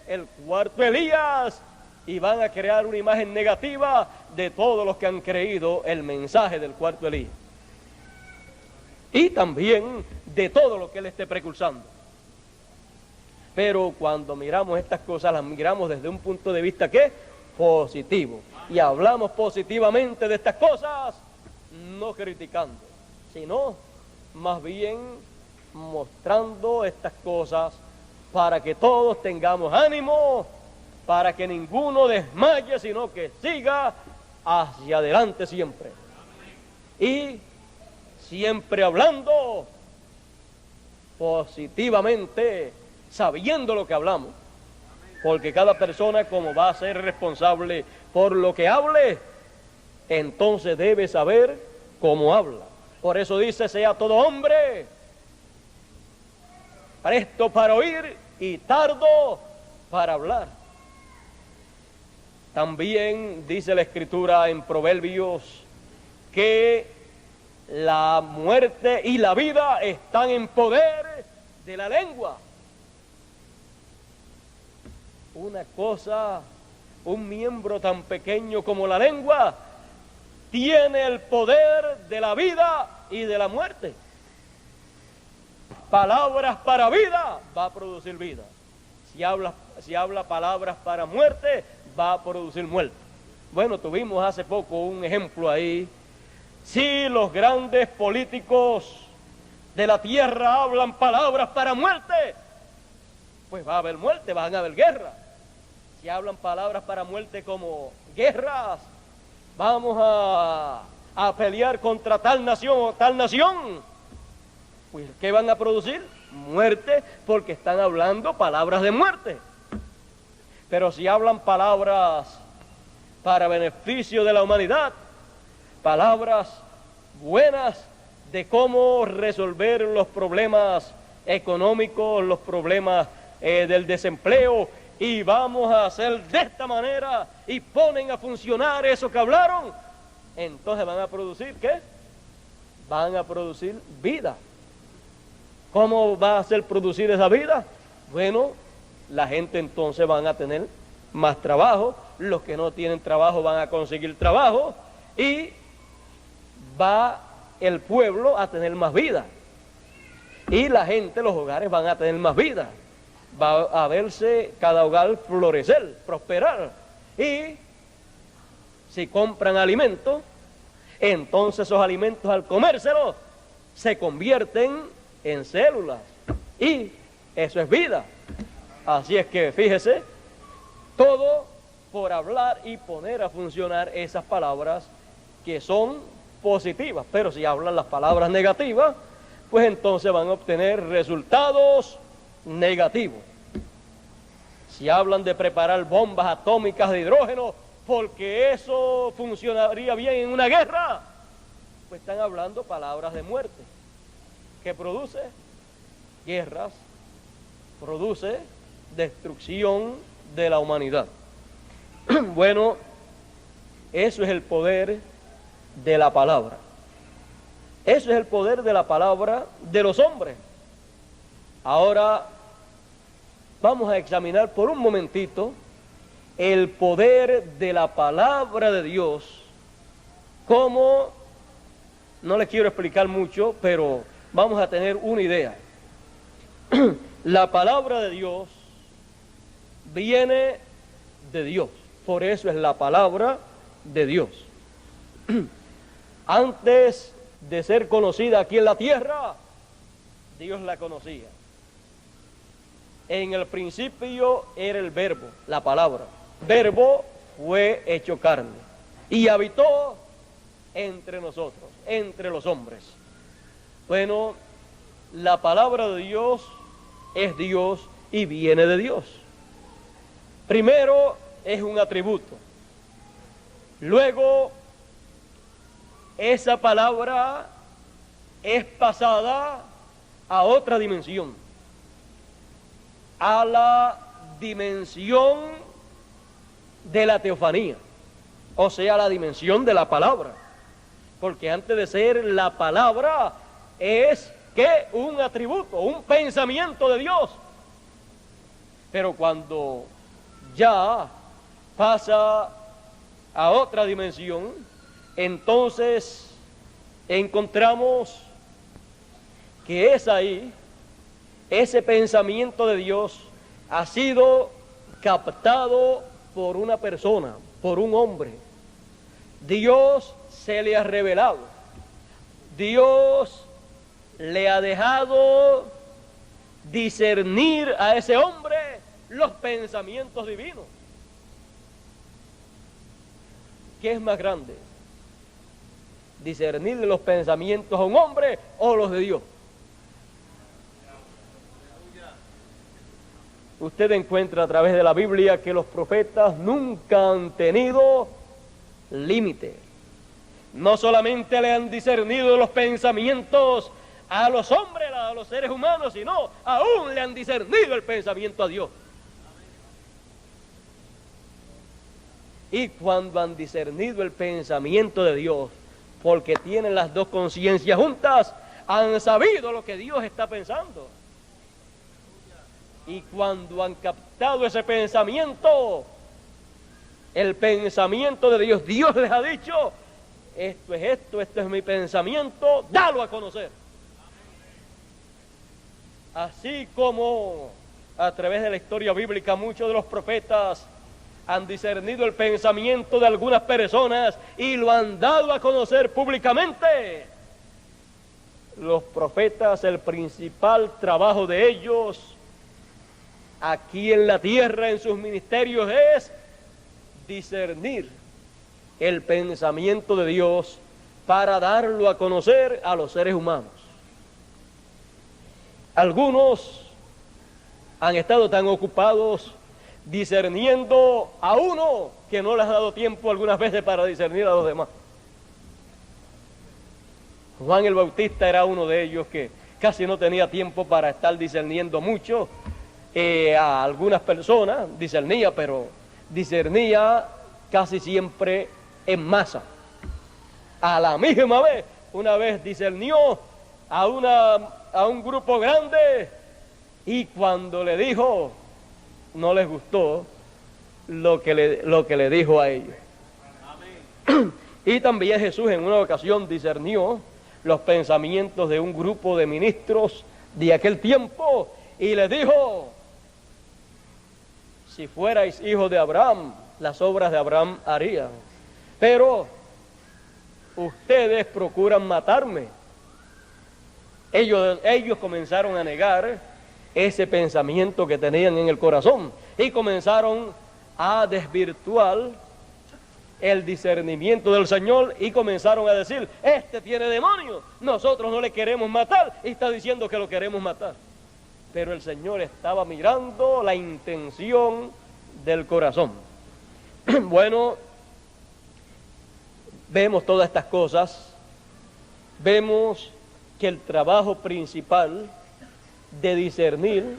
el cuarto Elías, y van a crear una imagen negativa de todos los que han creído el mensaje del cuarto Elías, y también de todo lo que él esté precursando. Pero cuando miramos estas cosas, las miramos desde un punto de vista, ¿qué? Positivo. Y hablamos positivamente de estas cosas, no criticando, sino más bien mostrando estas cosas para que todos tengamos ánimo, para que ninguno desmaye, sino que siga hacia adelante siempre. Y siempre hablando positivamente, sabiendo lo que hablamos, porque cada persona, como va a ser responsable por lo que hable, entonces debe saber cómo habla. Por eso dice: sea todo hombre presto para oír y tardo para hablar. También dice la Escritura en Proverbios que la muerte y la vida están en poder de la lengua. Una cosa, un miembro tan pequeño como la lengua, tiene el poder de la vida y de la muerte. Palabras para vida, va a producir vida. Si habla palabras para muerte, va a producir muerte. Bueno, tuvimos hace poco un ejemplo ahí. Si los grandes políticos de la tierra hablan palabras para muerte, pues va a haber muerte, van a haber guerra. Si hablan palabras para muerte como guerras, vamos a pelear contra tal nación o tal nación, pues ¿qué van a producir? Muerte, porque están hablando palabras de muerte. Pero si hablan palabras para beneficio de la humanidad, palabras buenas de cómo resolver los problemas económicos, los problemas del desempleo, y vamos a hacer de esta manera, y ponen a funcionar eso que hablaron, entonces van a producir, ¿qué? Van a producir vida. ¿Cómo va a ser producir esa vida? Bueno, la gente entonces van a tener más trabajo, los que no tienen trabajo van a conseguir trabajo, y va el pueblo a tener más vida, y la gente, los hogares van a tener más vida. Va a verse cada hogar florecer, prosperar. Y si compran alimentos, entonces esos alimentos, al comérselos, se convierten en células, y eso es vida. Así es que fíjese, todo por hablar y poner a funcionar esas palabras que son positivas. Pero si hablan las palabras negativas, pues entonces van a obtener resultados negativos. Si hablan de preparar bombas atómicas de hidrógeno, porque eso funcionaría bien en una guerra, pues están hablando palabras de muerte, que produce guerras, produce destrucción de la humanidad. Bueno, eso es el poder de la palabra. Eso es el poder de la palabra de los hombres. Ahora vamos a examinar por un momentito el poder de la palabra de Dios. Como, no les quiero explicar mucho, pero vamos a tener una idea. La palabra de Dios viene de Dios, por eso es la palabra de Dios. Antes de ser conocida aquí en la tierra, Dios la conocía. En el principio era el verbo, la palabra. Verbo fue hecho carne y habitó entre nosotros, entre los hombres. Bueno, la palabra de Dios es Dios y viene de Dios. Primero es un atributo. Luego, esa palabra es pasada a otra dimensión, a la dimensión de la teofanía, o sea, la dimensión de la palabra. porque antes de ser la palabra es que un atributo, un pensamiento de Dios. Pero cuando ya pasa a otra dimensión, entonces encontramos que es ahí, ese pensamiento de Dios ha sido captado por una persona, por un hombre. Dios se le ha revelado. Dios le ha dejado discernir a ese hombre los pensamientos divinos. ¿Qué es más grande? ¿Discernir los pensamientos a un hombre o los de Dios? Usted encuentra a través de la Biblia que los profetas nunca han tenido límite. No solamente le han discernido los pensamientos a los hombres, a los seres humanos, sino aún le han discernido el pensamiento a Dios. Y cuando han discernido el pensamiento de Dios, porque tienen las dos conciencias juntas, han sabido lo que Dios está pensando. Y cuando han captado ese pensamiento, el pensamiento de Dios, Dios les ha dicho, esto es mi pensamiento, dalo a conocer. Así como a través de la historia bíblica muchos de los profetas han discernido el pensamiento de algunas personas y lo han dado a conocer públicamente. Los profetas, el principal trabajo de ellos aquí en la tierra, en sus ministerios, es discernir el pensamiento de Dios para darlo a conocer a los seres humanos. Algunos han estado tan ocupados discerniendo a uno que no les ha dado tiempo algunas veces para discernir a los demás. Juan el Bautista era uno de ellos que casi no tenía tiempo para estar discerniendo mucho a algunas personas, pero discernía casi siempre en masa. A la misma vez, una vez discernió a un grupo grande y cuando le dijo, no les gustó lo que le dijo a ellos. Amén. Y también Jesús en una ocasión discernió los pensamientos de un grupo de ministros de aquel tiempo y les dijo, si fuerais hijos de Abraham, las obras de Abraham harían, pero ustedes procuran matarme. Ellos comenzaron a negar ese pensamiento que tenían en el corazón y comenzaron a desvirtuar el discernimiento del Señor y comenzaron a decir, este tiene demonios, nosotros no le queremos matar y está diciendo que lo queremos matar. Pero el Señor estaba mirando la intención del corazón. Bueno, vemos todas estas cosas, vemos que el trabajo principal de discernir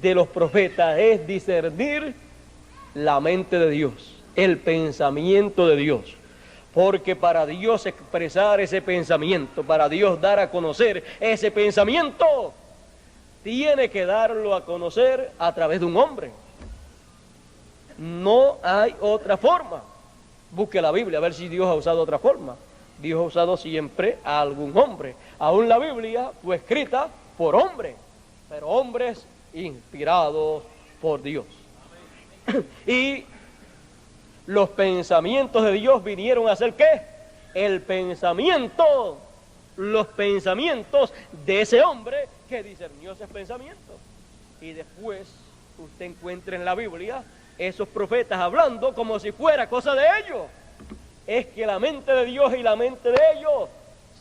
de los profetas es discernir la mente de Dios, el pensamiento de Dios, porque para Dios expresar ese pensamiento, para Dios dar a conocer ese pensamiento, tiene que darlo a conocer a través de un hombre. No hay otra forma. Busque la Biblia a ver si Dios ha usado otra forma. Dios ha usado siempre a algún hombre. Aún la Biblia fue escrita por hombres, pero hombres inspirados por Dios. Y los pensamientos de Dios vinieron a ser ¿qué? El pensamiento, los pensamientos de ese hombre que discernió esos pensamientos. Y después usted encuentra en la Biblia esos profetas hablando como si fuera cosa de ellos. Es que la mente de Dios y la mente de ellos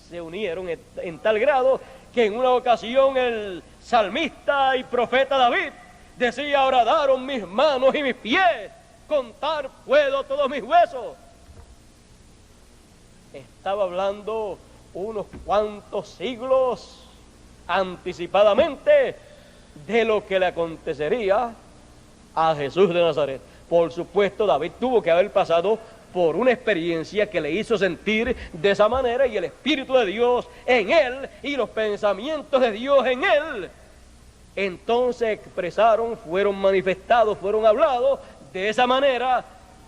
se unieron en tal grado que en una ocasión el salmista y profeta David decía, horadaron mis manos y mis pies, contar puedo todos mis huesos. Estaba hablando unos cuantos siglos anticipadamente de lo que le acontecería a Jesús de Nazaret. Por supuesto, David tuvo que haber pasado por una experiencia que le hizo sentir de esa manera, y el Espíritu de Dios en él y los pensamientos de Dios en él, entonces expresaron, fueron manifestados, fueron hablados de esa manera,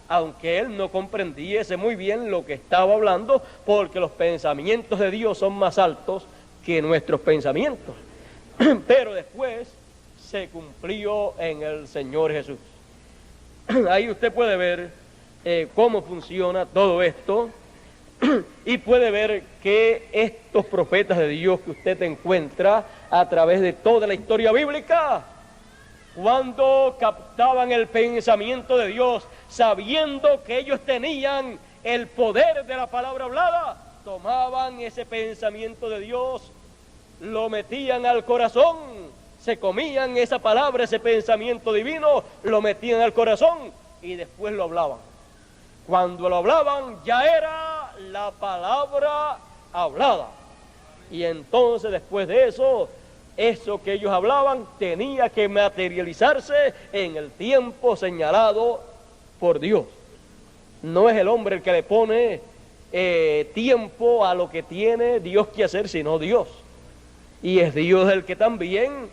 aunque él no comprendiese muy bien lo que estaba hablando, porque los pensamientos de Dios son más altos que nuestros pensamientos. Pero después se cumplió en el Señor Jesús. Ahí usted puede ver cómo funciona todo esto, y puede ver que estos profetas de Dios que usted encuentra a través de toda la historia bíblica, cuando captaban el pensamiento de Dios, sabiendo que ellos tenían el poder de la palabra hablada, tomaban ese pensamiento de Dios, lo metían al corazón, se comían esa palabra, ese pensamiento divino, lo metían al corazón y después lo hablaban. Cuando lo hablaban ya era la palabra hablada. Y entonces después de eso que ellos hablaban tenía que materializarse en el tiempo señalado por Dios. No es el hombre el que le pone tiempo a lo que tiene Dios que hacer, sino Dios. Y es Dios el que también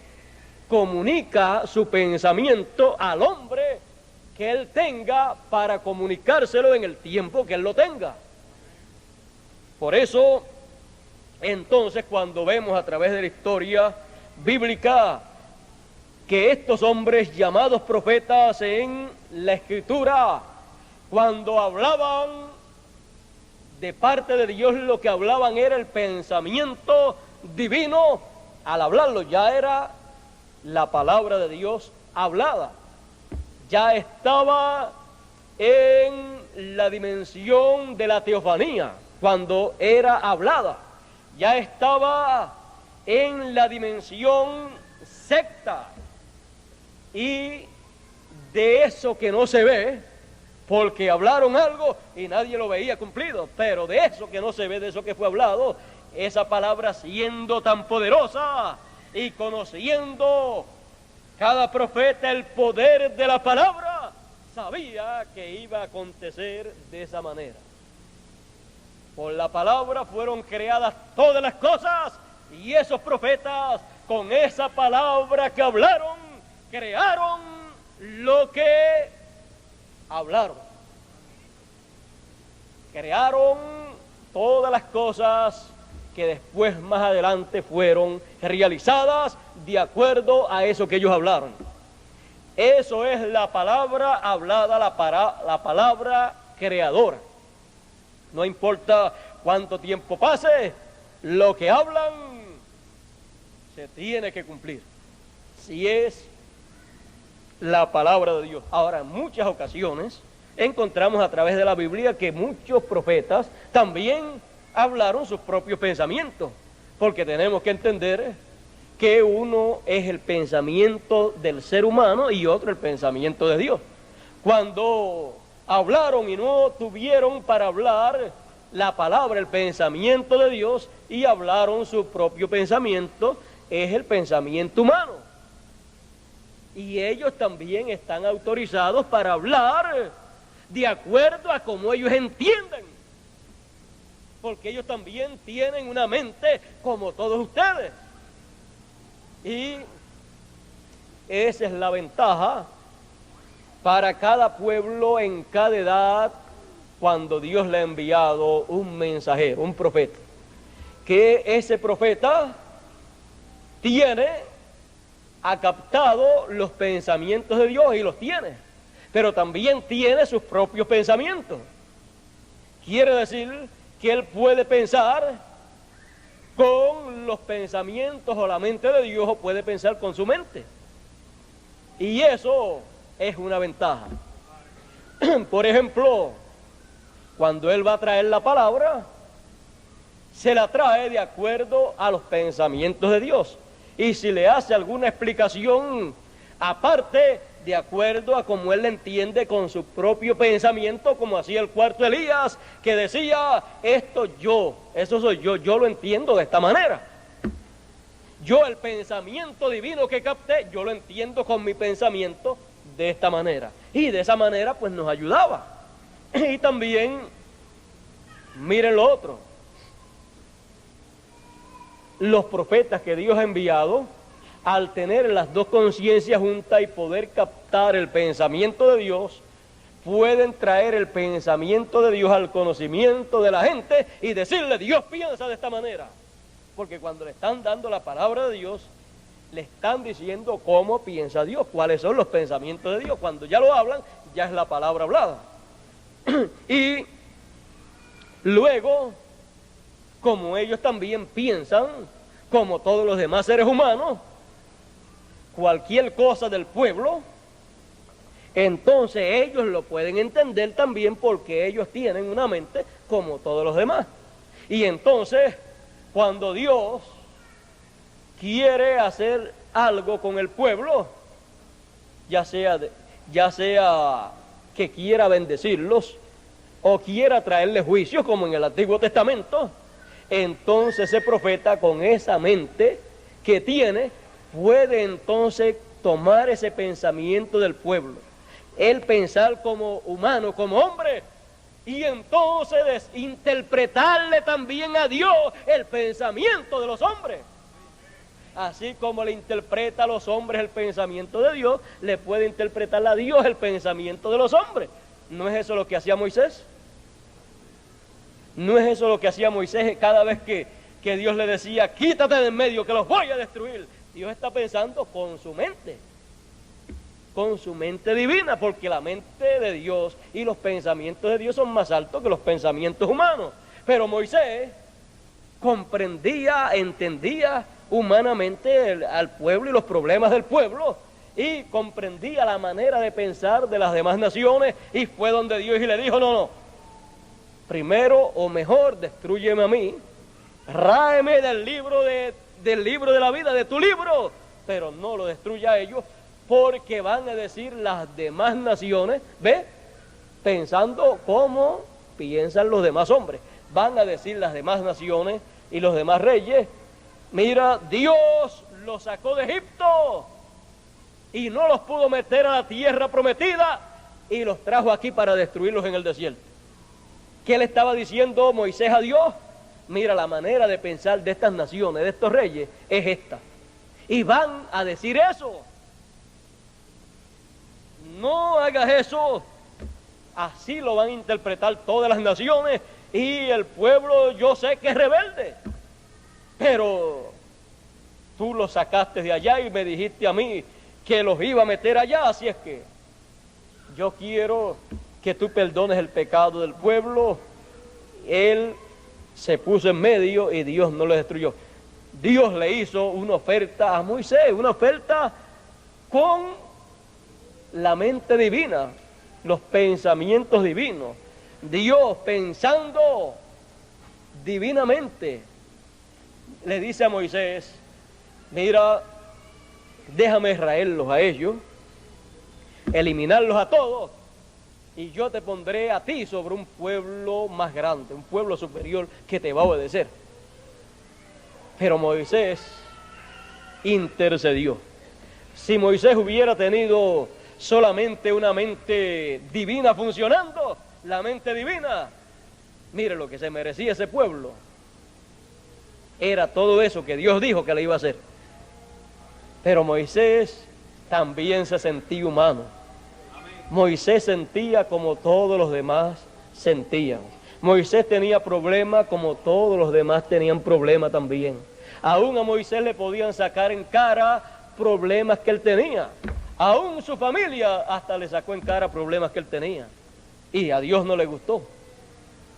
comunica su pensamiento al hombre que él tenga para comunicárselo en el tiempo que él lo tenga. Por eso, entonces, cuando vemos a través de la historia bíblica que estos hombres llamados profetas en la Escritura, cuando hablaban de parte de Dios, lo que hablaban era el pensamiento divino, al hablarlo ya era la palabra de Dios hablada. Ya estaba en la dimensión de la teofanía cuando era hablada. Ya estaba en la dimensión secta y de eso que no se ve, porque hablaron algo y nadie lo veía cumplido, pero de eso que no se ve, de eso que fue hablado, esa palabra siendo tan poderosa y conociendo cada profeta el poder de la palabra, sabía que iba a acontecer de esa manera. Por la palabra fueron creadas todas las cosas, y esos profetas con esa palabra que hablaron, crearon lo que hablaron. Crearon todas las cosas que después más adelante fueron realizadas de acuerdo a eso que ellos hablaron. Eso es la palabra hablada, la palabra creadora. No importa cuánto tiempo pase, lo que hablan se tiene que cumplir, si es la palabra de Dios. Ahora, en muchas ocasiones encontramos a través de la Biblia que muchos profetas también hablaron sus propios pensamientos, porque tenemos que entender que uno es el pensamiento del ser humano y otro el pensamiento de Dios. Cuando hablaron y no tuvieron para hablar la palabra, el pensamiento de Dios, y hablaron su propio pensamiento, es el pensamiento humano. Y ellos también están autorizados para hablar de acuerdo a cómo ellos entienden, porque ellos también tienen una mente como todos ustedes. Y esa es la ventaja para cada pueblo en cada edad, cuando Dios le ha enviado un mensajero, un profeta, que ese profeta ha captado los pensamientos de Dios y los tiene, pero también tiene sus propios pensamientos. Quiere decir que él puede pensar con los pensamientos o la mente de Dios, o puede pensar con su mente. Y eso es una ventaja. Por ejemplo, cuando él va a traer la palabra, se la trae de acuerdo a los pensamientos de Dios. Y si le hace alguna explicación aparte, de acuerdo a cómo él entiende con su propio pensamiento, como hacía el cuarto Elías, que decía, eso soy yo lo entiendo de esta manera. Yo el pensamiento divino que capté, yo lo entiendo con mi pensamiento de esta manera. Y de esa manera pues nos ayudaba. Y también, miren lo otro, los profetas que Dios ha enviado, al tener las dos conciencias juntas y poder captar el pensamiento de Dios, pueden traer el pensamiento de Dios al conocimiento de la gente y decirle, Dios piensa de esta manera. Porque cuando le están dando la palabra de Dios, le están diciendo cómo piensa Dios, cuáles son los pensamientos de Dios. Cuando ya lo hablan, ya es la palabra hablada. Y luego, como ellos también piensan, como todos los demás seres humanos, cualquier cosa del pueblo, entonces ellos lo pueden entender también porque ellos tienen una mente como todos los demás. Y entonces, cuando Dios quiere hacer algo con el pueblo, ya sea que quiera bendecirlos o quiera traerles juicios como en el Antiguo Testamento, entonces ese profeta con esa mente que tiene puede entonces tomar ese pensamiento del pueblo, él pensar como humano, como hombre, y entonces interpretarle también a Dios el pensamiento de los hombres. Así como le interpreta a los hombres el pensamiento de Dios, le puede interpretar a Dios el pensamiento de los hombres. ¿No es eso lo que hacía Moisés? ¿No es eso lo que hacía Moisés cada vez que Dios le decía, quítate de en medio que los voy a destruir? Dios está pensando con su mente divina, porque la mente de Dios y los pensamientos de Dios son más altos que los pensamientos humanos. Pero Moisés comprendía, entendía humanamente al pueblo y los problemas del pueblo, y comprendía la manera de pensar de las demás naciones, y fue donde Dios y le dijo, no, primero o mejor destrúyeme a mí, ráeme del libro de la vida, de tu libro, pero no lo destruya a ellos, porque van a decir las demás naciones, ¿ve? Pensando como piensan los demás hombres, van a decir las demás naciones y los demás reyes, mira, Dios los sacó de Egipto y no los pudo meter a la tierra prometida y los trajo aquí para destruirlos en el desierto. ¿Qué le estaba diciendo Moisés a Dios? Mira, la manera de pensar de estas naciones, de estos reyes, es esta. Y van a decir eso. No hagas eso. Así lo van a interpretar todas las naciones, y el pueblo yo sé que es rebelde. Pero tú los sacaste de allá y me dijiste a mí que los iba a meter allá, así es que yo quiero que tú perdones el pecado del pueblo. Él se puso en medio y Dios no lo destruyó. Dios le hizo una oferta a Moisés, una oferta con la mente divina, los pensamientos divinos. Dios pensando divinamente le dice a Moisés, mira, déjame Israellos a ellos, eliminarlos a todos, y yo te pondré a ti sobre un pueblo más grande, un pueblo superior que te va a obedecer. Pero Moisés intercedió. Si Moisés hubiera tenido solamente una mente divina funcionando, la mente divina, mire lo que se merecía ese pueblo. Era todo eso que Dios dijo que le iba a hacer. Pero Moisés también se sentía humano. Moisés sentía como todos los demás sentían. Moisés tenía problemas como todos los demás tenían problemas también. Aún a Moisés le podían sacar en cara problemas que él tenía. Aún su familia hasta le sacó en cara problemas que él tenía. Y a Dios no le gustó.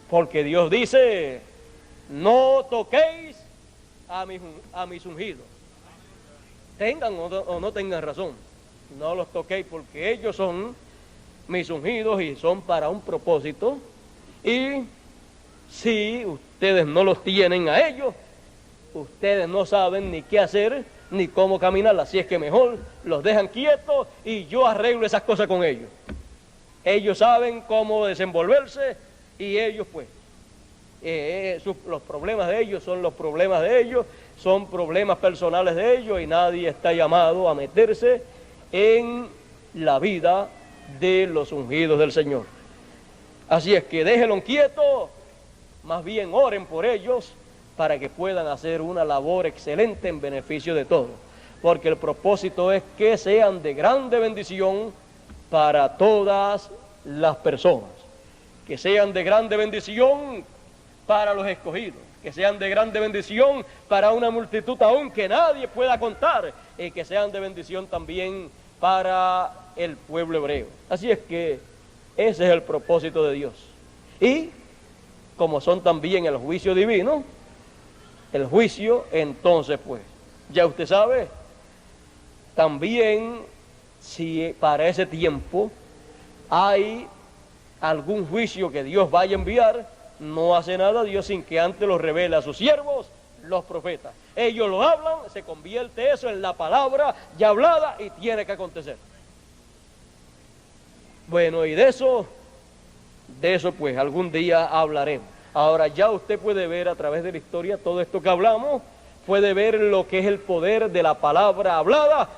Porque Dios dice, no toquéis a mis ungidos. Tengan o no tengan razón. No los toquéis porque ellos son mis ungidos y son para un propósito. Y si ustedes no los tienen a ellos, ustedes no saben ni qué hacer ni cómo caminar, así es que mejor los dejan quietos y yo arreglo esas cosas con ellos. Ellos saben cómo desenvolverse y ellos pues, los problemas de ellos son los problemas de ellos, son problemas personales de ellos, y nadie está llamado a meterse en la vida de los ungidos del Señor. Así es que déjenlo quieto, más bien oren por ellos para que puedan hacer una labor excelente en beneficio de todos, porque el propósito es que sean de grande bendición para todas las personas, que sean de grande bendición para los escogidos, que sean de grande bendición para una multitud aún que nadie pueda contar, y que sean de bendición también para el pueblo hebreo. Así es que ese es el propósito de Dios. Y como son también el juicio divino, el juicio, entonces pues, ya usted sabe, también si para ese tiempo hay algún juicio que Dios vaya a enviar, no hace nada Dios sin que antes lo revele a sus siervos, los profetas. Ellos lo hablan, se convierte eso en la palabra ya hablada y tiene que acontecer. Bueno, y de eso pues algún día hablaremos. Ahora ya usted puede ver a través de la historia todo esto que hablamos, puede ver lo que es el poder de la palabra hablada,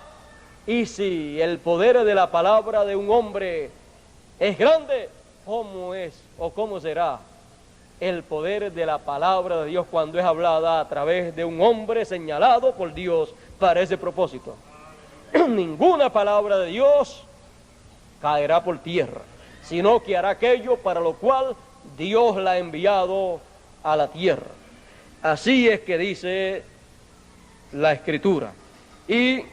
y si el poder de la palabra de un hombre es grande, ¿cómo es o cómo será el poder de la palabra de Dios cuando es hablada a través de un hombre señalado por Dios para ese propósito? Ninguna palabra de Dios caerá por tierra, sino que hará aquello para lo cual Dios la ha enviado a la tierra. Así es que dice la Escritura. Y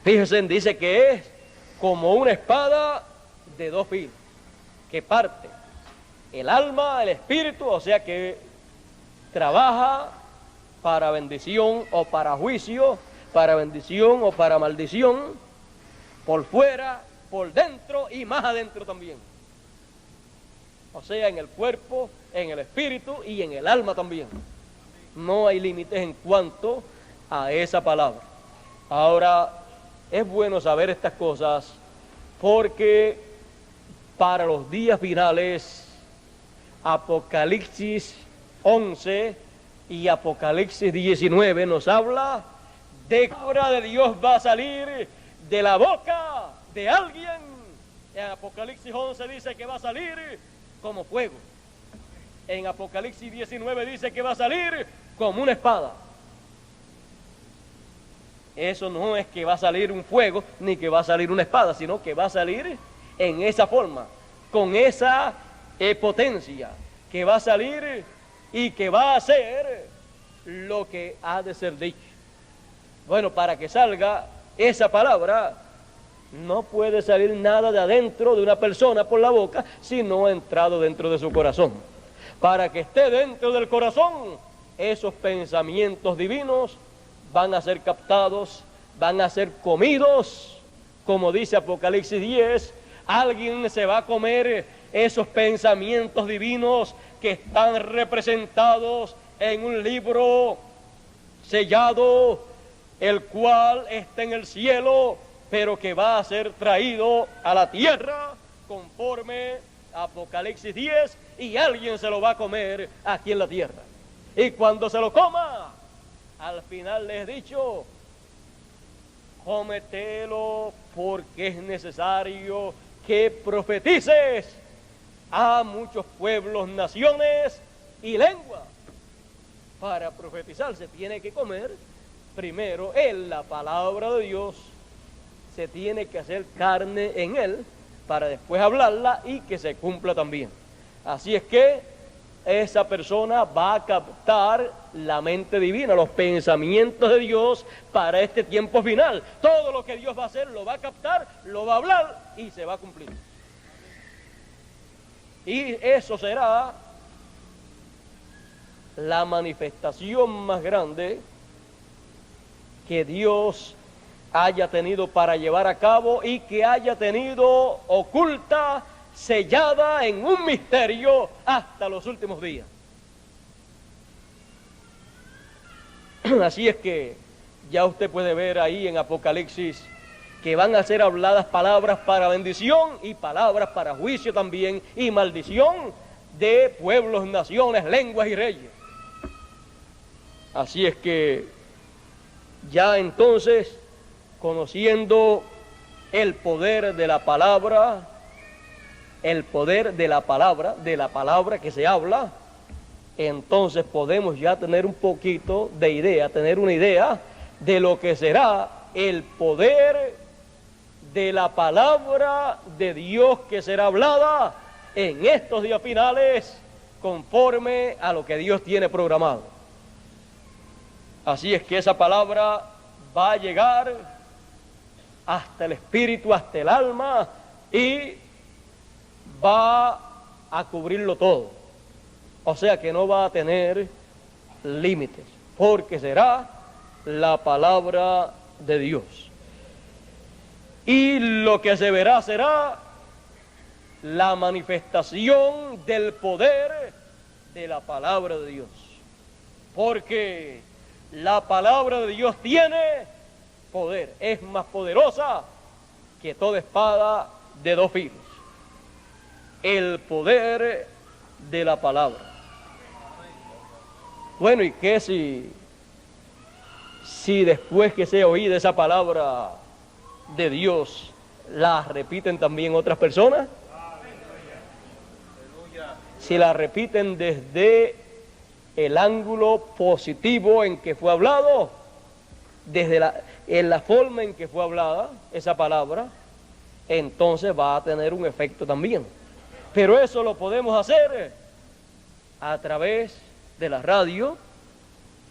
fíjense, dice que es como una espada de dos filos, que parte el alma, el espíritu, o sea que trabaja para bendición o para juicio, para bendición o para maldición, por fuera, por dentro y más adentro también. O sea, en el cuerpo, en el espíritu y en el alma también. No hay límites en cuanto a esa palabra. Ahora, es bueno saber estas cosas porque para los días finales, Apocalipsis 11 y Apocalipsis 19 nos habla de que la palabra de Dios va a salir de la boca de alguien. En Apocalipsis 11 dice que va a salir como fuego. En Apocalipsis 19 dice que va a salir como una espada. Eso no es que va a salir un fuego ni que va a salir una espada, sino que va a salir en esa forma, con esa potencia, que va a salir y que va a hacer lo que ha de ser dicho. Bueno, para que salga esa palabra, no puede salir nada de adentro de una persona por la boca si no ha entrado dentro de su corazón. Para que esté dentro del corazón, esos pensamientos divinos van a ser captados, van a ser comidos, como dice Apocalipsis 10, alguien se va a comer esos pensamientos divinos que están representados en un libro sellado, el cual está en el cielo, pero que va a ser traído a la tierra conforme a Apocalipsis 10, y alguien se lo va a comer aquí en la tierra. Y cuando se lo coma, al final les he dicho, cómetelo porque es necesario que profetices a muchos pueblos, naciones y lenguas. Para profetizar se tiene que comer primero en la palabra de Dios, se tiene que hacer carne en él para después hablarla y que se cumpla también. Así es que esa persona va a captar la mente divina, los pensamientos de Dios para este tiempo final. Todo lo que Dios va a hacer lo va a captar, lo va a hablar y se va a cumplir. Y eso será la manifestación más grande que Dios haya tenido para llevar a cabo y que haya tenido oculta, sellada en un misterio hasta los últimos días. Así es que ya usted puede ver ahí en Apocalipsis que van a ser habladas palabras para bendición y palabras para juicio también, y maldición de pueblos, naciones, lenguas y reyes. Así es que ya entonces, conociendo el poder de la palabra, el poder de la palabra que se habla, entonces podemos ya tener un poquito de idea, tener una idea de lo que será el poder de la palabra de Dios que será hablada en estos días finales conforme a lo que Dios tiene programado. Así es que esa palabra va a llegar hasta el espíritu, hasta el alma, y va a cubrirlo todo. O sea que no va a tener límites, porque será la palabra de Dios. Y lo que se verá será la manifestación del poder de la palabra de Dios. Porque la palabra de Dios tiene poder, es más poderosa que toda espada de dos filos. El poder de la palabra. Bueno, ¿y qué si después que sea oída esa palabra de Dios, la repiten también otras personas? Si la repiten desde el ángulo positivo en que fue hablado, en la forma en que fue hablada esa palabra, entonces va a tener un efecto también. Pero eso lo podemos hacer a través de la radio.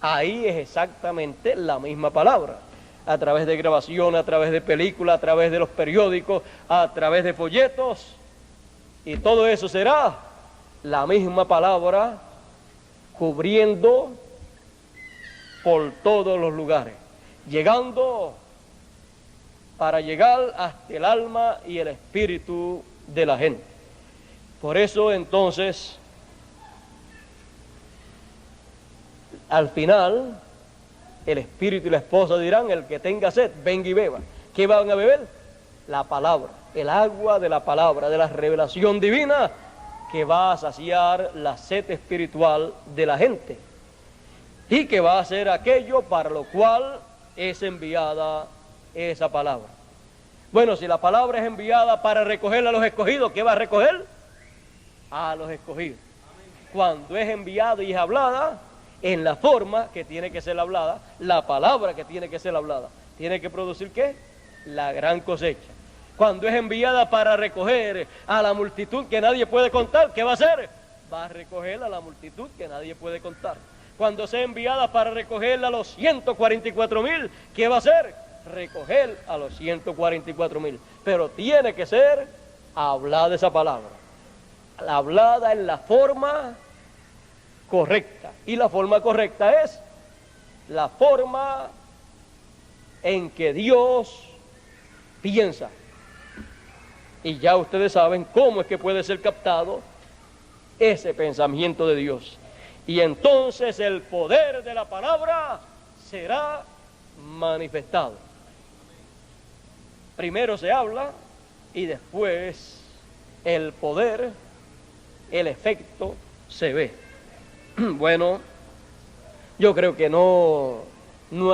Ahí es exactamente la misma palabra. A través de grabación, a través de películas, a través de los periódicos, a través de folletos. Y todo eso será la misma palabra cubriendo por todos los lugares, llegando para llegar hasta el alma y el espíritu de la gente. Por eso entonces, al final, el espíritu y la esposa dirán: el que tenga sed, venga y beba. ¿Qué van a beber? La palabra, el agua de la palabra, de la revelación divina, que va a saciar la sed espiritual de la gente y que va a hacer aquello para lo cual es enviada esa palabra. Bueno, si la palabra es enviada para recoger a los escogidos, ¿qué va a recoger? A los escogidos. Cuando es enviada y es hablada en la forma que tiene que ser hablada, la palabra que tiene que ser hablada, tiene que producir ¿qué? La gran cosecha. Cuando es enviada para recoger a la multitud que nadie puede contar, ¿qué va a hacer? Va a recoger a la multitud que nadie puede contar. Cuando sea enviada para recoger a los 144,000, ¿qué va a hacer? Recoger a los 144,000. Pero tiene que ser hablada esa palabra, hablada en la forma correcta. Y la forma correcta es la forma en que Dios piensa. Y ya ustedes saben cómo es que puede ser captado ese pensamiento de Dios. Y entonces el poder de la palabra será manifestado. Primero se habla y después el poder, el efecto se ve. Bueno, yo creo que no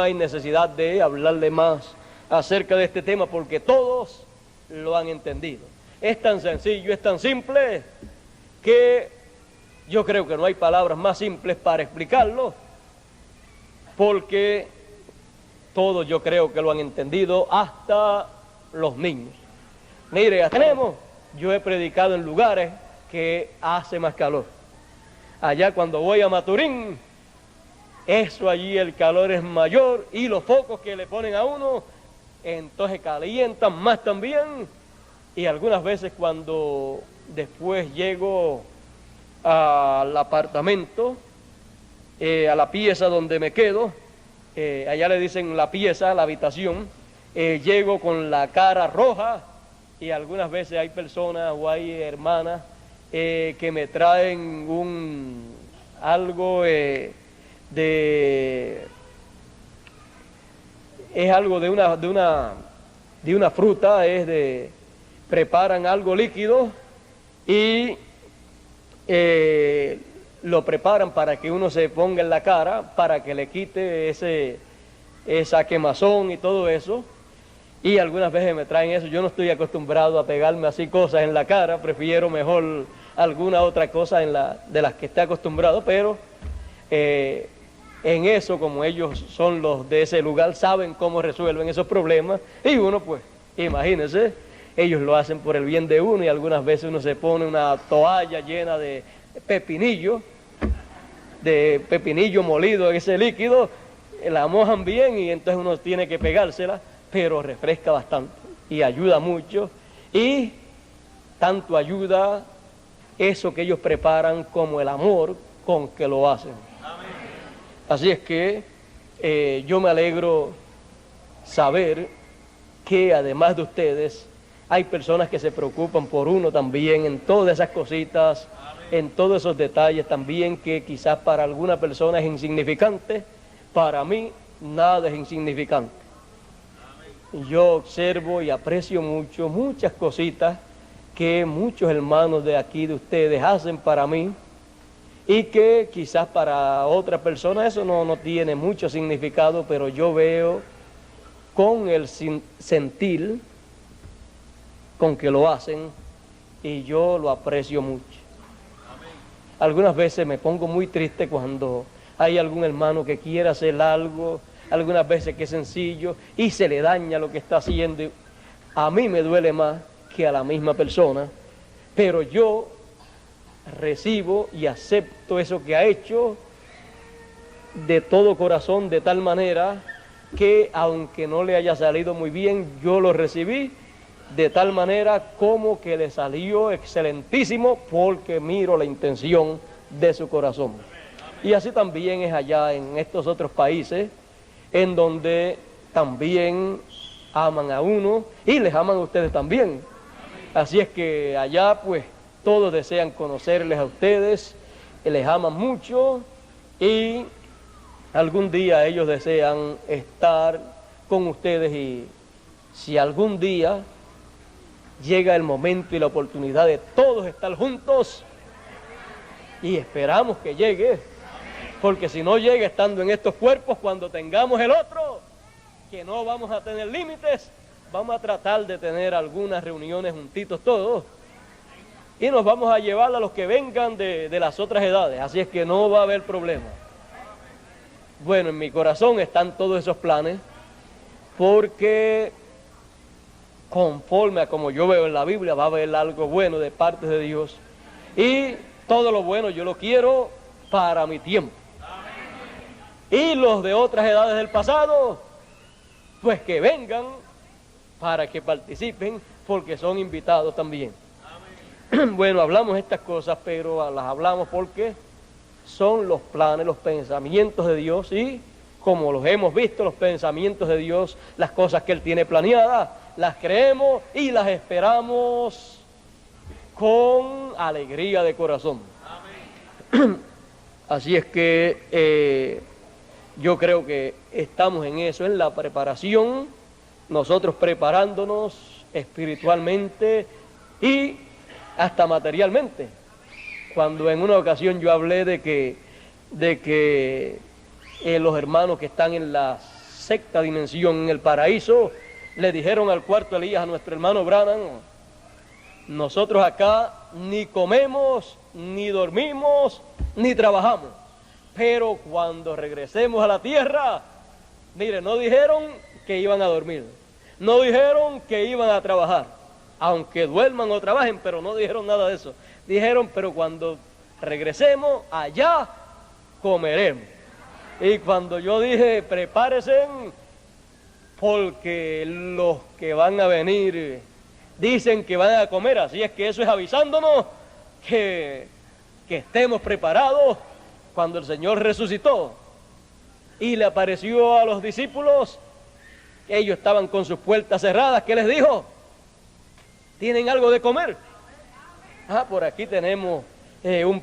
hay necesidad de hablarle más acerca de este tema porque todos lo han entendido. Es tan sencillo, es tan simple que yo creo que no hay palabras más simples para explicarlo, porque todos yo creo que lo han entendido, hasta los niños. Mire, ya tenemos, yo he predicado en lugares que hace más calor. Allá cuando voy a Maturín, eso allí el calor es mayor y los focos que le ponen a uno, entonces calientan más también. Y algunas veces cuando después llego al apartamento, a la pieza donde me quedo, allá le dicen la pieza, la habitación, llego con la cara roja y algunas veces hay personas o hay hermanas que me traen algo es algo de una fruta, preparan algo líquido y lo preparan para que uno se ponga en la cara, para que le quite esa quemazón y todo eso. y algunas veces me traen eso. Yo no estoy acostumbrado a pegarme así cosas en la cara, prefiero mejor alguna otra cosa de las que esté acostumbrado, pero en eso, como ellos son los de ese lugar, saben cómo resuelven esos problemas, y uno pues, imagínense, ellos lo hacen por el bien de uno, y algunas veces uno se pone una toalla llena de pepinillo molido en ese líquido, la mojan bien y entonces uno tiene que pegársela, pero refresca bastante y ayuda mucho, y tanto ayuda eso que ellos preparan como el amor con que lo hacen. Amén. Así es que yo me alegro saber que además de ustedes hay personas que se preocupan por uno también en todas esas cositas, en todos esos detalles también, que quizás para alguna persona es insignificante, para mí nada es insignificante. Yo observo y aprecio mucho, muchas cositas que muchos hermanos de aquí de ustedes hacen para mí, y que quizás para otra persona eso no tiene mucho significado, pero yo veo con el sentir con que lo hacen, y yo lo aprecio mucho. Algunas veces me pongo muy triste cuando hay algún hermano que quiere hacer algo, algunas veces que es sencillo, y se le daña lo que está haciendo. A mí me duele más que a la misma persona, pero yo recibo y acepto eso que ha hecho de todo corazón, de tal manera que aunque no le haya salido muy bien, yo lo recibí de tal manera como que le salió excelentísimo, porque miro la intención de su corazón. Y así también es allá en estos otros países, en donde también aman a uno y les aman a ustedes también. Así es que allá pues todos desean conocerles a ustedes, les aman mucho, y algún día ellos desean estar con ustedes, y si algún día llega el momento y la oportunidad de todos estar juntos, y esperamos que llegue, porque si no llega estando en estos cuerpos, cuando tengamos el otro, que no vamos a tener límites, vamos a tratar de tener algunas reuniones juntitos todos, y nos vamos a llevar a los que vengan de las otras edades, así es que no va a haber problema. Bueno, en mi corazón están todos esos planes, porque conforme a como yo veo en la Biblia, va a haber algo bueno de parte de Dios, y todo lo bueno yo lo quiero para mi tiempo. Y los de otras edades del pasado, pues que vengan para que participen, porque son invitados también. Bueno, hablamos estas cosas, pero las hablamos porque son los planes, los pensamientos de Dios, y como los hemos visto, los pensamientos de Dios, las cosas que Él tiene planeadas, las creemos y las esperamos con alegría de corazón. Amén. Así es que yo creo que estamos en eso, en la preparación, nosotros preparándonos espiritualmente y hasta materialmente. Cuando en una ocasión yo hablé de que los hermanos que están en la sexta dimensión, en el paraíso, le dijeron al cuarto Elías, a nuestro hermano Branham: nosotros acá ni comemos, ni dormimos, ni trabajamos, pero cuando regresemos a la tierra, mire, no dijeron que iban a dormir, no dijeron que iban a trabajar, aunque duerman o trabajen, pero no dijeron nada de eso. Dijeron, pero cuando regresemos allá, comeremos. Y cuando yo dije, prepárense, porque los que van a venir dicen que van a comer, así es que eso es avisándonos que estemos preparados cuando el Señor resucitó y le apareció a los discípulos. Ellos estaban con sus puertas cerradas. ¿Qué les dijo? ¿Tienen algo de comer? Por aquí tenemos unos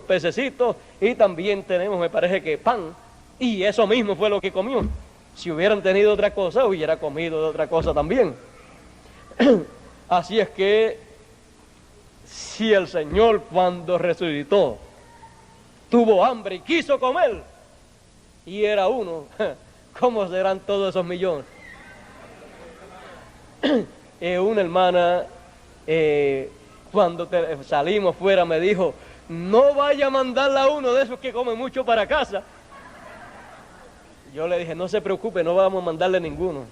pececitos, y también tenemos, me parece que pan, y eso mismo fue lo que comió. Si hubieran tenido otra cosa, hubiera comido de otra cosa también. Así es que si el Señor cuando resucitó tuvo hambre y quiso comer, y era uno, ¿cómo serán todos esos millones? Una hermana, cuando salimos fuera, me dijo, no vaya a mandarla a uno de esos que come mucho para casa. Yo le dije, no se preocupe, no vamos a mandarle ninguno.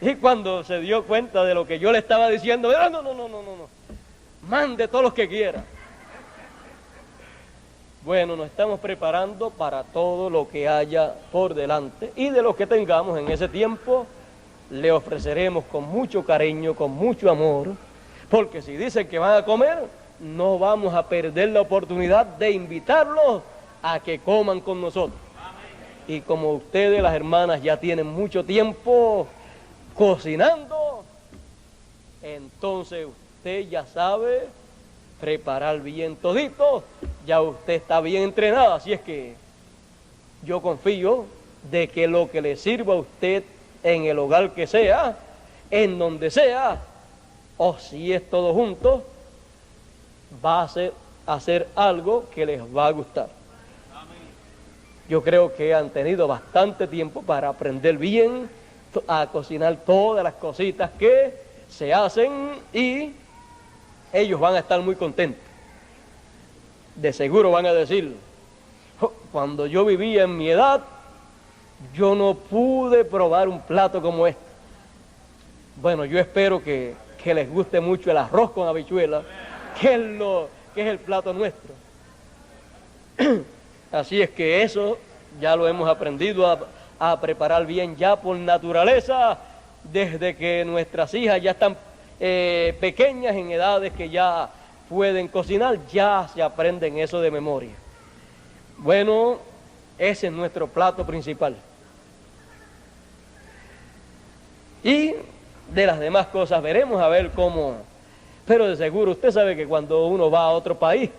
Y cuando se dio cuenta de lo que yo le estaba diciendo, no, mande todos los que quiera. Bueno, nos estamos preparando para todo lo que haya por delante, y de lo que tengamos en ese tiempo, le ofreceremos con mucho cariño, con mucho amor, porque si dicen que van a comer, no vamos a perder la oportunidad de invitarlos a que coman con nosotros. Y como ustedes, las hermanas, ya tienen mucho tiempo cocinando, entonces usted ya sabe preparar bien todito, ya usted está bien entrenada, así es que yo confío de que lo que le sirva a usted en el hogar que sea, en donde sea, o si es todo junto, va a hacer algo que les va a gustar. Yo creo que han tenido bastante tiempo para aprender bien a cocinar todas las cositas que se hacen, y ellos van a estar muy contentos. De seguro van a decir, cuando yo vivía en mi edad, yo no pude probar un plato como este. Bueno, yo espero que les guste mucho el arroz con habichuelas, que es el plato nuestro. Así es que eso ya lo hemos aprendido a preparar bien ya por naturaleza, desde que nuestras hijas ya están pequeñas, en edades que ya pueden cocinar, ya se aprenden eso de memoria. Bueno, ese es nuestro plato principal. Y de las demás cosas veremos a ver cómo, pero de seguro usted sabe que cuando uno va a otro país,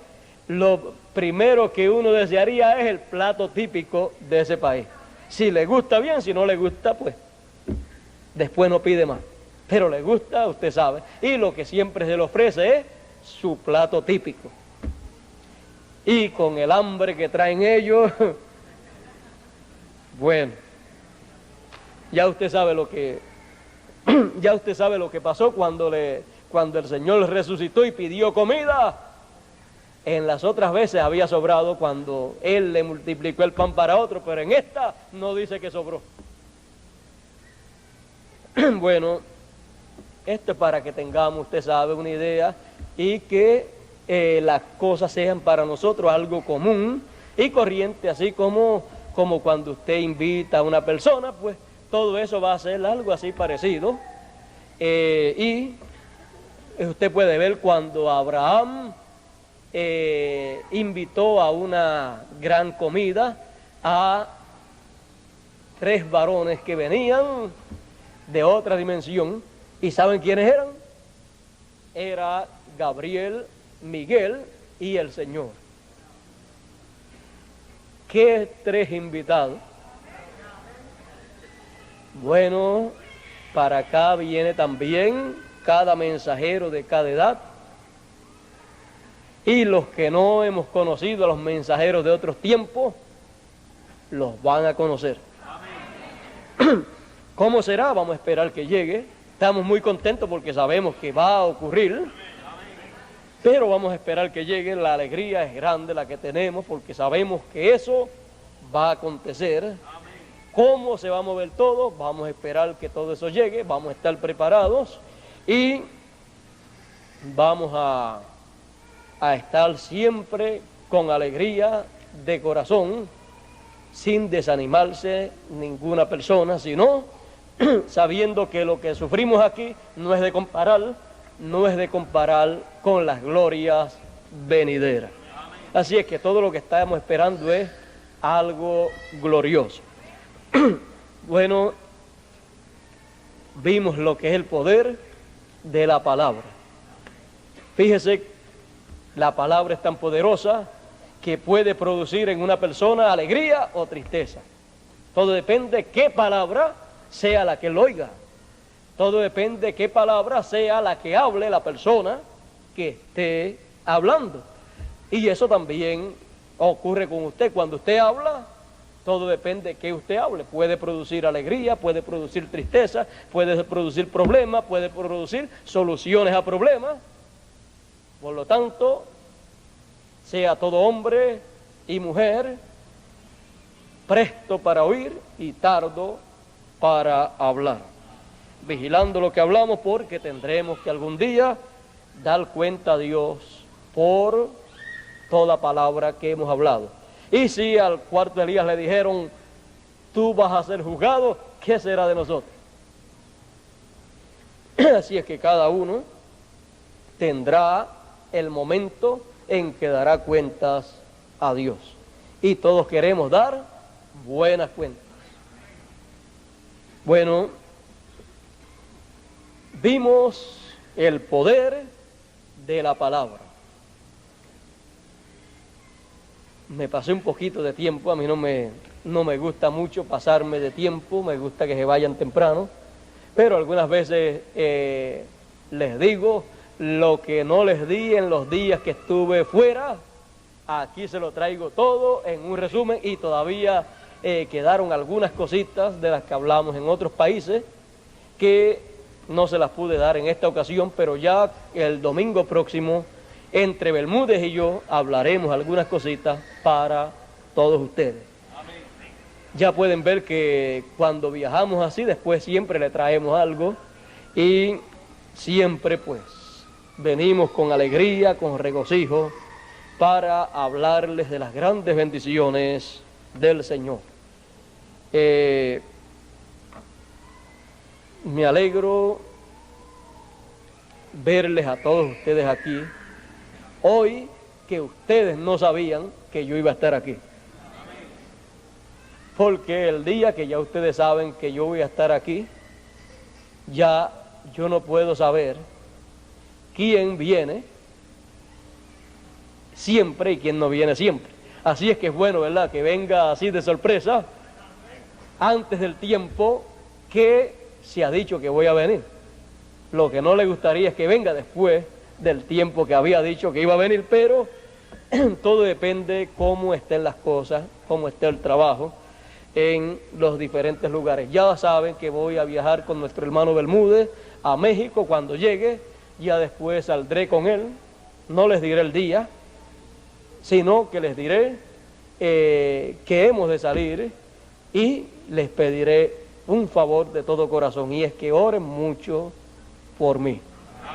lo primero que uno desearía es el plato típico de ese país. Si le gusta bien, si no le gusta, pues después no pide más. Pero le gusta, usted sabe, y lo que siempre se le ofrece es su plato típico. Y con el hambre que traen ellos, bueno, ya usted sabe lo que pasó cuando el Señor resucitó y pidió comida. En las otras veces había sobrado cuando Él le multiplicó el pan para otro, pero en esta no dice que sobró. Bueno, esto es para que tengamos, usted sabe, una idea, y que las cosas sean para nosotros algo común y corriente, así como cuando usted invita a una persona, pues todo eso va a ser algo así parecido. Y usted puede ver cuando Abraham invitó a una gran comida a 3 varones que venían de otra dimensión, y ¿saben quiénes eran? Era Gabriel, Miguel y el Señor. ¿Qué 3 invitados? Bueno, para acá viene también cada mensajero de cada edad, y los que no hemos conocido a los mensajeros de otros tiempos, los van a conocer. Amén. ¿Cómo será? Vamos a esperar que llegue. Estamos muy contentos porque sabemos que va a ocurrir, pero vamos a esperar que llegue. La alegría es grande la que tenemos porque sabemos que eso va a acontecer. ¿Cómo se va a mover todo? Vamos a esperar que todo eso llegue, vamos a estar preparados y vamos a estar siempre con alegría de corazón, sin desanimarse ninguna persona, sino sabiendo que lo que sufrimos aquí no es de comparar con las glorias venideras. Así es que todo lo que estamos esperando es algo glorioso. Bueno, vimos lo que es el poder de la palabra. Fíjese, la palabra es tan poderosa que puede producir en una persona alegría o tristeza. Todo depende de qué palabra sea la que lo oiga. Todo depende de qué palabra sea la que hable la persona que esté hablando. Y eso también ocurre con usted. Cuando usted habla, Todo depende de qué usted hable. Puede producir alegría, puede producir tristeza, puede producir problemas, puede producir soluciones a problemas. Por lo tanto, sea todo hombre y mujer presto para oír y tardo para hablar, vigilando lo que hablamos, porque tendremos que algún día dar cuenta a Dios por toda palabra que hemos hablado. Y si al cuarto Elías le dijeron, tú vas a ser juzgado, ¿qué será de nosotros? Así es que cada uno tendrá el momento en que dará cuentas a Dios. Y todos queremos dar buenas cuentas. Bueno, vimos el poder de la palabra. Me pasé un poquito de tiempo, a mí no me gusta mucho pasarme de tiempo, me gusta que se vayan temprano, pero algunas veces les digo lo que no les di en los días que estuve fuera, aquí se lo traigo todo en un resumen, y todavía quedaron algunas cositas de las que hablamos en otros países que no se las pude dar en esta ocasión, pero ya el domingo próximo, entre Bermúdez y yo, hablaremos algunas cositas para todos ustedes. Ya pueden ver que cuando viajamos así, después siempre le traemos algo, y siempre pues venimos con alegría, con regocijo, para hablarles de las grandes bendiciones del Señor. Me alegro verles a todos ustedes aquí hoy, que ustedes no sabían que yo iba a estar aquí, porque el día que ya ustedes saben que yo voy a estar aquí, ya yo no puedo saber quién viene siempre y quién no viene siempre. Así es que es bueno, ¿verdad?, que venga así de sorpresa antes del tiempo que se ha dicho que voy a venir. Lo que no le gustaría es que venga después del tiempo que había dicho que iba a venir, pero todo depende cómo estén las cosas, cómo esté el trabajo en los diferentes lugares. Ya saben que voy a viajar con nuestro hermano Bermúdez a México cuando llegue, ya después saldré con él. No les diré el día, sino que les diré que hemos de salir, y les pediré un favor de todo corazón, y es que oren mucho por mí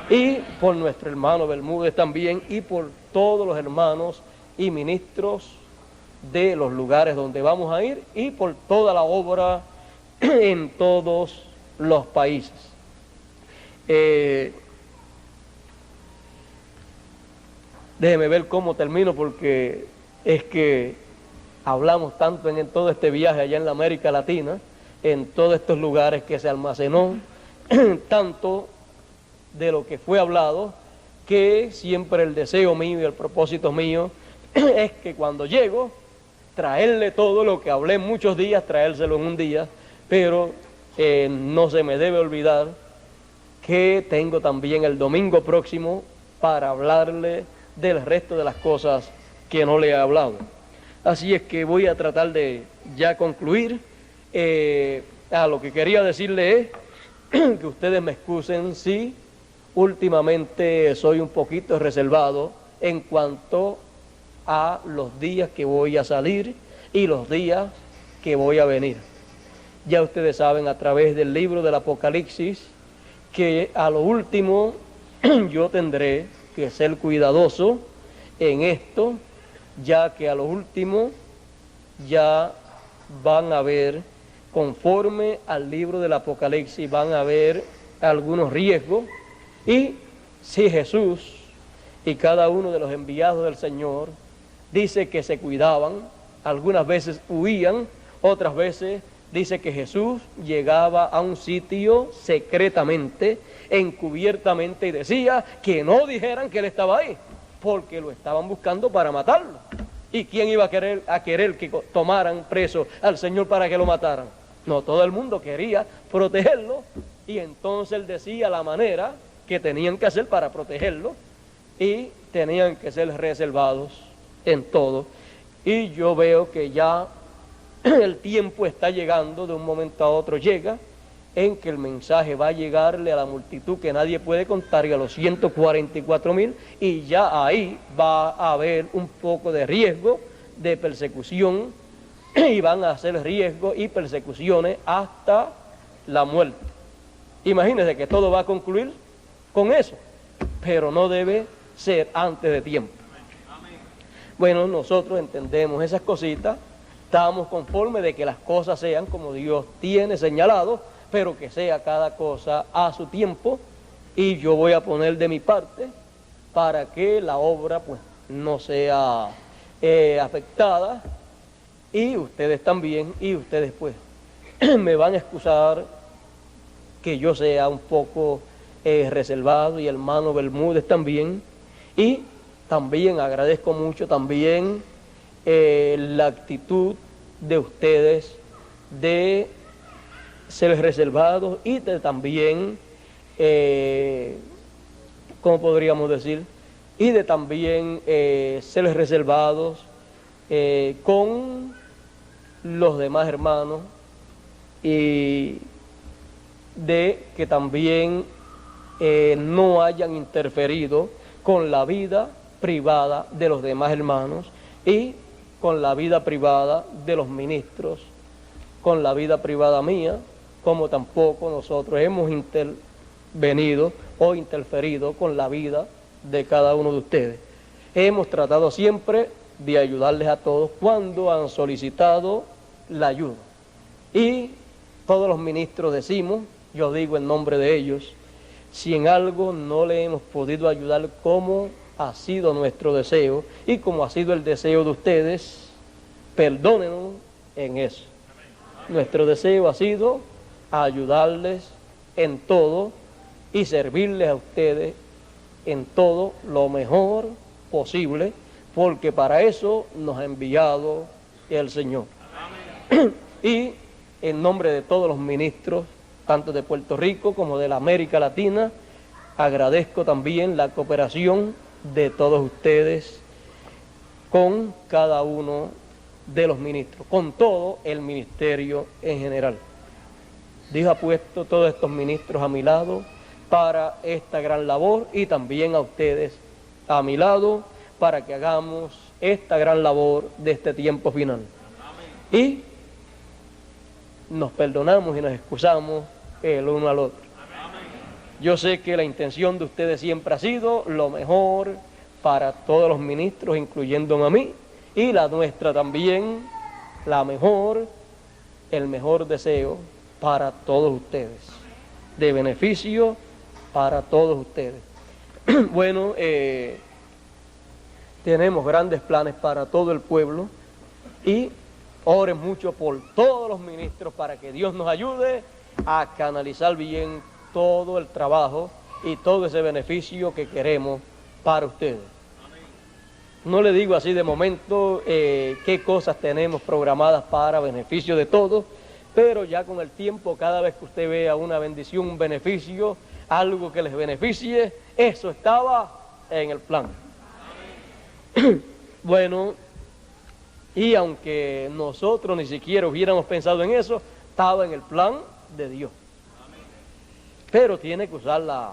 y por nuestro hermano Bermúdez también, y por todos los hermanos y ministros de los lugares donde vamos a ir, y por toda la obra en todos los países. Déjeme ver cómo termino, porque es que hablamos tanto en todo este viaje allá en la América Latina, en todos estos lugares que se almacenó tanto de lo que fue hablado, que siempre el deseo mío y el propósito mío es que cuando llego, traerle todo lo que hablé en muchos días, traérselo en un día, pero no se me debe olvidar que tengo también el domingo próximo para hablarle del resto de las cosas que no le he hablado. Así es que voy a tratar de ya concluir. Lo que quería decirle es que ustedes me excusen si últimamente soy un poquito reservado en cuanto a los días que voy a salir y los días que voy a venir. Ya ustedes saben a través del libro del Apocalipsis que a lo último yo tendré que ser cuidadoso en esto, ya que a lo último ya van a ver, conforme al libro del Apocalipsis, van a haber algunos riesgos, y si Jesús y cada uno de los enviados del Señor dice que se cuidaban, algunas veces huían, otras veces dice que Jesús llegaba a un sitio secretamente, encubiertamente, y decía que no dijeran que él estaba ahí, porque lo estaban buscando para matarlo. ¿Y quién iba a querer que tomaran preso al Señor para que lo mataran? No, todo el mundo quería protegerlo, y entonces él decía la manera que tenían que hacer para protegerlo, y tenían que ser reservados en todo. Y yo veo que ya el tiempo está llegando, de un momento a otro llega, en que el mensaje va a llegarle a la multitud que nadie puede contar, y a los 144.000, y ya ahí va a haber un poco de riesgo de persecución, y van a hacer riesgos y persecuciones hasta la muerte. Imagínense que todo va a concluir con eso, pero no debe ser antes de tiempo. Bueno, nosotros entendemos esas cositas, estamos conformes de que las cosas sean como Dios tiene señalado, pero que sea cada cosa a su tiempo, y yo voy a poner de mi parte para que la obra pues no sea afectada, y ustedes también, y ustedes pues me van a excusar que yo sea un poco reservado, y el hermano Bermúdez también, y también agradezco mucho también la actitud de ustedes de ser reservados, y de también, ¿cómo podríamos decir? Y de también ser reservados con los demás hermanos, y de que también no hayan interferido con la vida privada de los demás hermanos, y con la vida privada de los ministros, con la vida privada mía, como tampoco nosotros hemos intervenido o interferido con la vida de cada uno de ustedes. Hemos tratado siempre de ayudarles a todos cuando han solicitado la ayuda. Y todos los ministros decimos, yo digo en nombre de ellos, si en algo no le hemos podido ayudar como ha sido nuestro deseo y como ha sido el deseo de ustedes, perdónenos en eso. Nuestro deseo ha sido ayudarles en todo y servirles a ustedes en todo lo mejor posible, porque para eso nos ha enviado el Señor. Y en nombre de todos los ministros, tanto de Puerto Rico como de la América Latina, agradezco también la cooperación de todos ustedes con cada uno de los ministros, con todo el ministerio en general. Dios ha puesto todos estos ministros a mi lado para esta gran labor, y también a ustedes a mi lado para que hagamos esta gran labor de este tiempo final. Y nos perdonamos y nos excusamos el uno al otro. Yo sé que la intención de ustedes siempre ha sido lo mejor para todos los ministros, incluyéndome a mí, y la nuestra también, la mejor, el mejor deseo para todos ustedes, de beneficio para todos ustedes. Bueno, tenemos grandes planes para todo el pueblo, y oren mucho por todos los ministros para que Dios nos ayude a canalizar bien todo el trabajo y todo ese beneficio que queremos para ustedes. No le digo así de momento qué cosas tenemos programadas para beneficio de todos, pero ya con el tiempo, cada vez que usted vea una bendición, un beneficio, algo que les beneficie, eso estaba en el plan. Bueno, y aunque nosotros ni siquiera hubiéramos pensado en eso, estaba en el plan de Dios. Pero tiene que usarla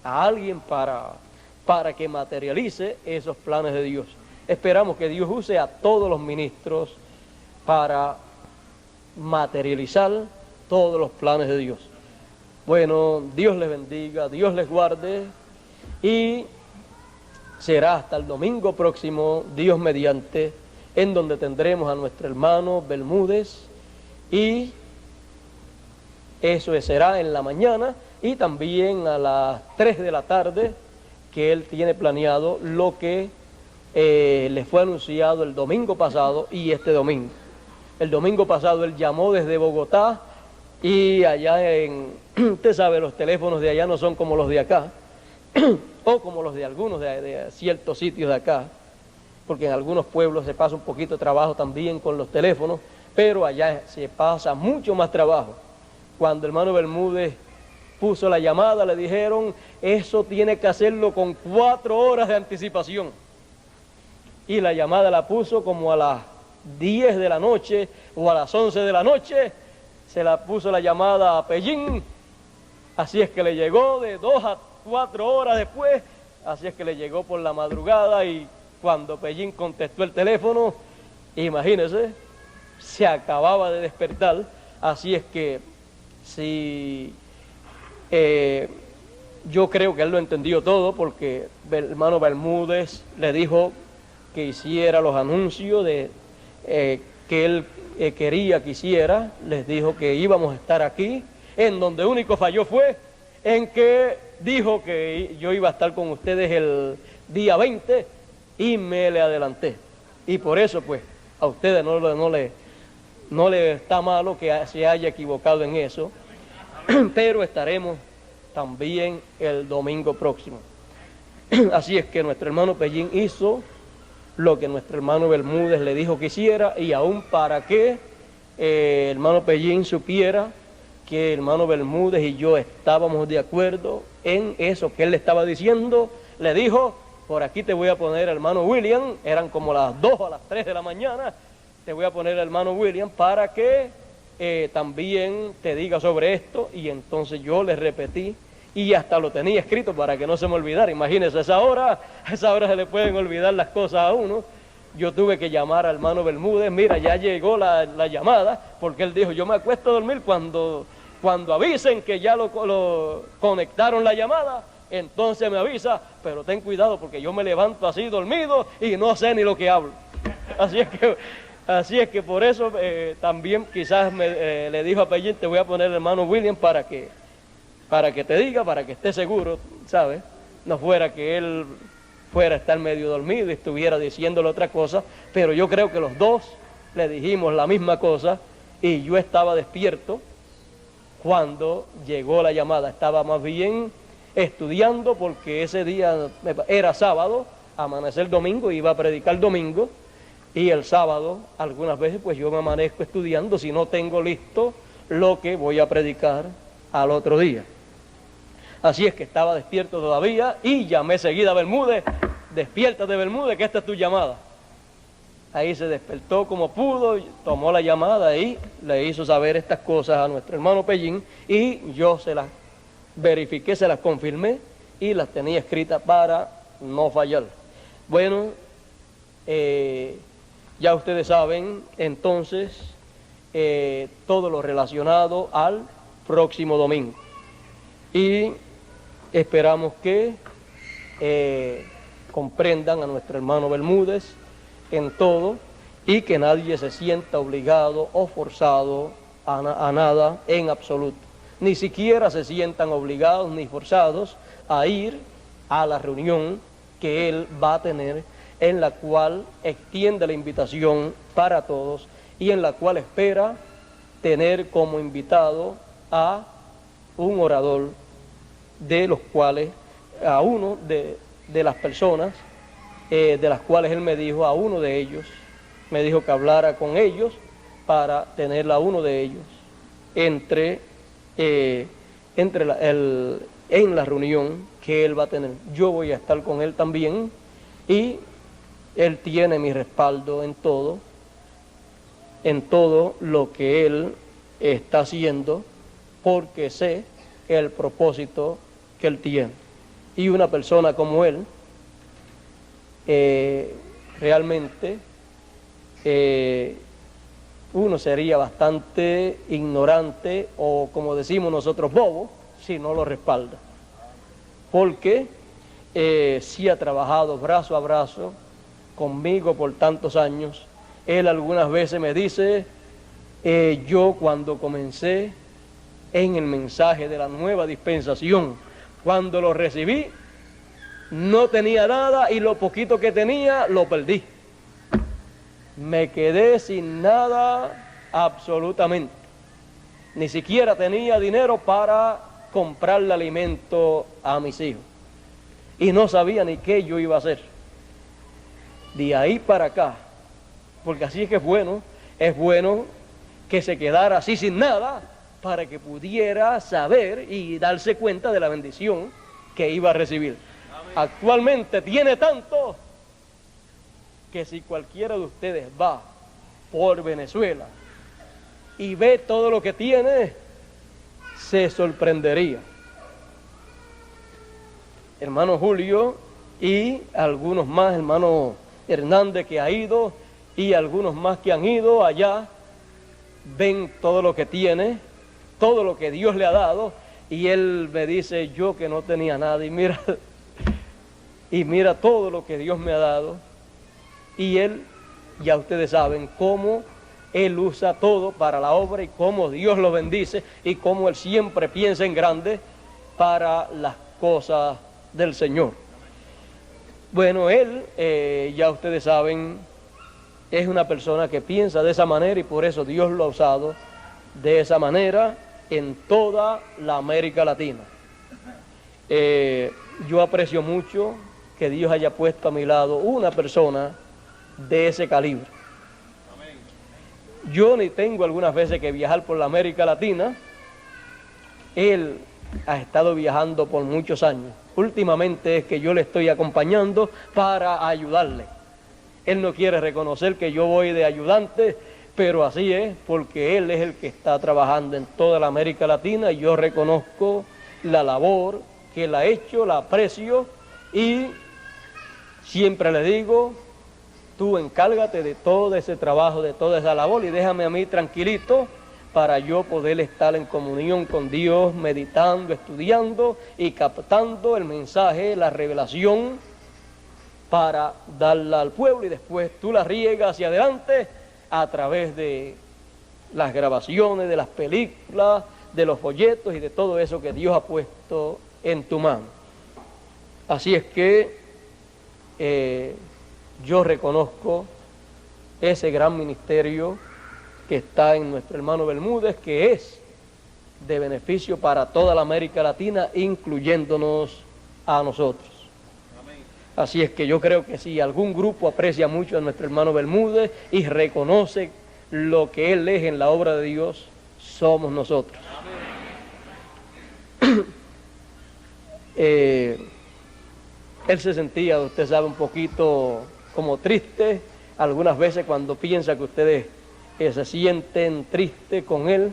a alguien para que materialice esos planes de Dios. Esperamos que Dios use a todos los ministros para materializar todos los planes de Dios. Bueno, Dios les bendiga, Dios les guarde, y será hasta el domingo próximo, Dios mediante, en donde tendremos a nuestro hermano Bermúdez, y eso será en la mañana, y también a las 3 de la tarde, que él tiene planeado lo que le fue anunciado el domingo pasado y este domingo. El domingo pasado él llamó desde Bogotá, y allá usted sabe, los teléfonos de allá no son como los de acá, o como los de algunos de ciertos sitios de acá, porque en algunos pueblos se pasa un poquito de trabajo también con los teléfonos, pero allá se pasa mucho más trabajo. Cuando el hermano Bermúdez puso la llamada, le dijeron, eso tiene que hacerlo con 4 horas de anticipación. Y la llamada la puso como a las 10 de la noche o a las 11 de la noche, se la puso la llamada a Pellín, así es que le llegó de 2 a 4 horas después, así es que le llegó por la madrugada y cuando Pellín contestó el teléfono, imagínese, se acababa de despertar, así es que si yo creo que él lo entendió todo porque el hermano Bermúdez le dijo que hiciera los anuncios de que él quería que hiciera, les dijo que íbamos a estar aquí, en donde único falló fue en que dijo que yo iba a estar con ustedes el día 20 y me le adelanté. Y por eso pues a ustedes no le está malo que se haya equivocado en eso, pero estaremos también el domingo próximo. Así es que nuestro hermano Pellín hizo lo que nuestro hermano Bermúdez le dijo que hiciera, y aún para que el hermano Pellín supiera que el hermano Bermúdez y yo estábamos de acuerdo en eso que él le estaba diciendo, le dijo: por aquí te voy a poner hermano William, eran como las 2 o las 3 de la mañana, te voy a poner hermano William para que también te diga sobre esto. Y entonces yo le repetí y hasta lo tenía escrito para que no se me olvidara. Imagínense, a esa hora se le pueden olvidar las cosas a uno. Yo tuve que llamar al hermano Bermúdez: mira, ya llegó la llamada, porque él dijo: yo me acuesto a dormir cuando avisen que ya lo conectaron la llamada, entonces me avisa, pero ten cuidado porque yo me levanto así dormido y no sé ni lo que hablo. Así es que por eso también quizás le dijo a Pellín: te voy a poner hermano William para que te diga, para que esté seguro, ¿sabes? No fuera que él fuera a estar medio dormido y estuviera diciéndole otra cosa, pero yo creo que los dos le dijimos la misma cosa y yo estaba despierto cuando llegó la llamada. Estaba más bien estudiando porque ese día era sábado, amanecer domingo, iba a predicar domingo, y el sábado algunas veces pues yo me amanezco estudiando si no tengo listo lo que voy a predicar al otro día. Así es que estaba despierto todavía y llamé seguida a Bermúdez: despiértate Bermúdez, que esta es tu llamada. Ahí se despertó como pudo, tomó la llamada y le hizo saber estas cosas a nuestro hermano Pellín, y yo se las verifiqué, se las confirmé y las tenía escritas para no fallar. Bueno, ya ustedes saben entonces todo lo relacionado al próximo domingo, y esperamos que comprendan a nuestro hermano Bermúdez en todo y que nadie se sienta obligado o forzado a nada en absoluto. Ni siquiera se sientan obligados ni forzados a ir a la reunión que él va a tener, en la cual extiende la invitación para todos y en la cual espera tener como invitado a un orador, de los cuales, a uno de las personas de las cuales él me dijo, a uno de ellos, me dijo que hablara con ellos para tenerla a uno de ellos en la reunión que él va a tener. Yo voy a estar con él también y él tiene mi respaldo en todo lo que él está haciendo, porque sé el propósito que él tiene. Y una persona como él, realmente uno sería bastante ignorante, o como decimos nosotros, bobo, si no lo respalda, porque sí ha trabajado brazo a brazo conmigo por tantos años. Él algunas veces me dice, yo cuando comencé en el mensaje de la nueva dispensación, cuando lo recibí, no tenía nada y lo poquito que tenía lo perdí. Me quedé sin nada absolutamente. Ni siquiera tenía dinero para comprarle alimento a mis hijos. Y no sabía ni qué yo iba a hacer. De ahí para acá, porque así es que es bueno que se quedara así sin nada, para que pudiera saber y darse cuenta de la bendición que iba a recibir. Actualmente tiene tanto que si cualquiera de ustedes va por Venezuela y ve todo lo que tiene, se sorprendería. Hermano Julio y algunos más, hermano Hernández que ha ido y algunos más que han ido allá, ven todo lo que tiene, todo lo que Dios le ha dado, y él me dice, yo que no tenía nada, y mira todo lo que Dios me ha dado, y él, ya ustedes saben cómo él usa todo para la obra y cómo Dios lo bendice y cómo él siempre piensa en grande para las cosas del Señor. Bueno, él, ya ustedes saben, es una persona que piensa de esa manera y por eso Dios lo ha usado de esa manera en toda la América Latina. Yo aprecio mucho que Dios haya puesto a mi lado una persona de ese calibre. Yo ni tengo algunas veces que viajar por la América Latina. Él ha estado viajando por muchos años. Últimamente es que yo le estoy acompañando para ayudarle. Él no quiere reconocer que yo voy de ayudante, pero así es, porque él es el que está trabajando en toda la América Latina y yo reconozco la labor que él ha hecho, la aprecio y siempre le digo, tú encárgate de todo ese trabajo, de toda esa labor y déjame a mí tranquilito para yo poder estar en comunión con Dios, meditando, estudiando y captando el mensaje, la revelación para darla al pueblo y después tú la riegas hacia adelante a través de las grabaciones, de las películas, de los folletos y de todo eso que Dios ha puesto en tu mano. Así es que yo reconozco ese gran ministerio que está en nuestro hermano Bermúdez, que es de beneficio para toda la América Latina, incluyéndonos a nosotros. Amén. Así es que yo creo que si algún grupo aprecia mucho a nuestro hermano Bermúdez y reconoce lo que él es en la obra de Dios, somos nosotros. Él se sentía, usted sabe, un poquito como triste algunas veces cuando piensa que ustedes se sienten tristes con él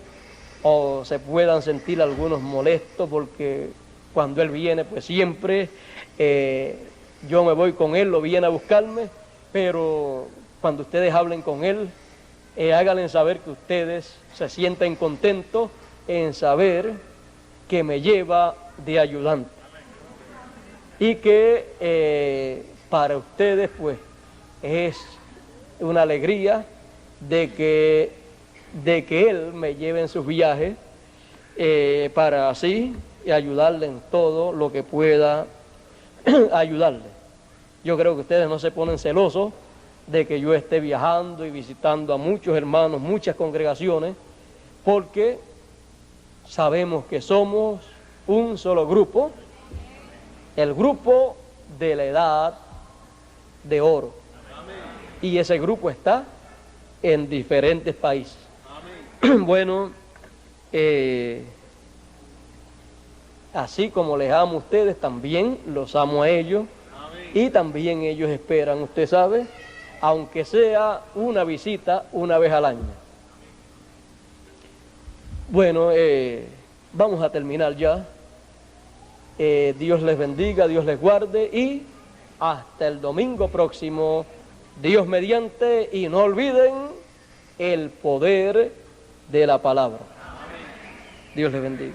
o se puedan sentir algunos molestos porque cuando él viene pues siempre yo me voy con él, lo viene a buscarme, pero cuando ustedes hablen con él háganle saber que ustedes se sienten contentos en saber que me lleva de ayudante y que para ustedes pues es una alegría de que él me lleve en sus viajes para así ayudarle en todo lo que pueda ayudarle. Yo creo que ustedes no se ponen celosos de que yo esté viajando y visitando a muchos hermanos, muchas congregaciones, porque sabemos que somos un solo grupo, el grupo de la edad de oro. Y ese grupo está en diferentes países. Bueno, así como les amo a ustedes, también los amo a ellos. Y también ellos esperan, usted sabe, aunque sea una visita una vez al año. Bueno, vamos a terminar ya. Dios les bendiga, Dios les guarde y hasta el domingo próximo, Dios mediante, y no olviden el poder de la palabra. Dios les bendiga.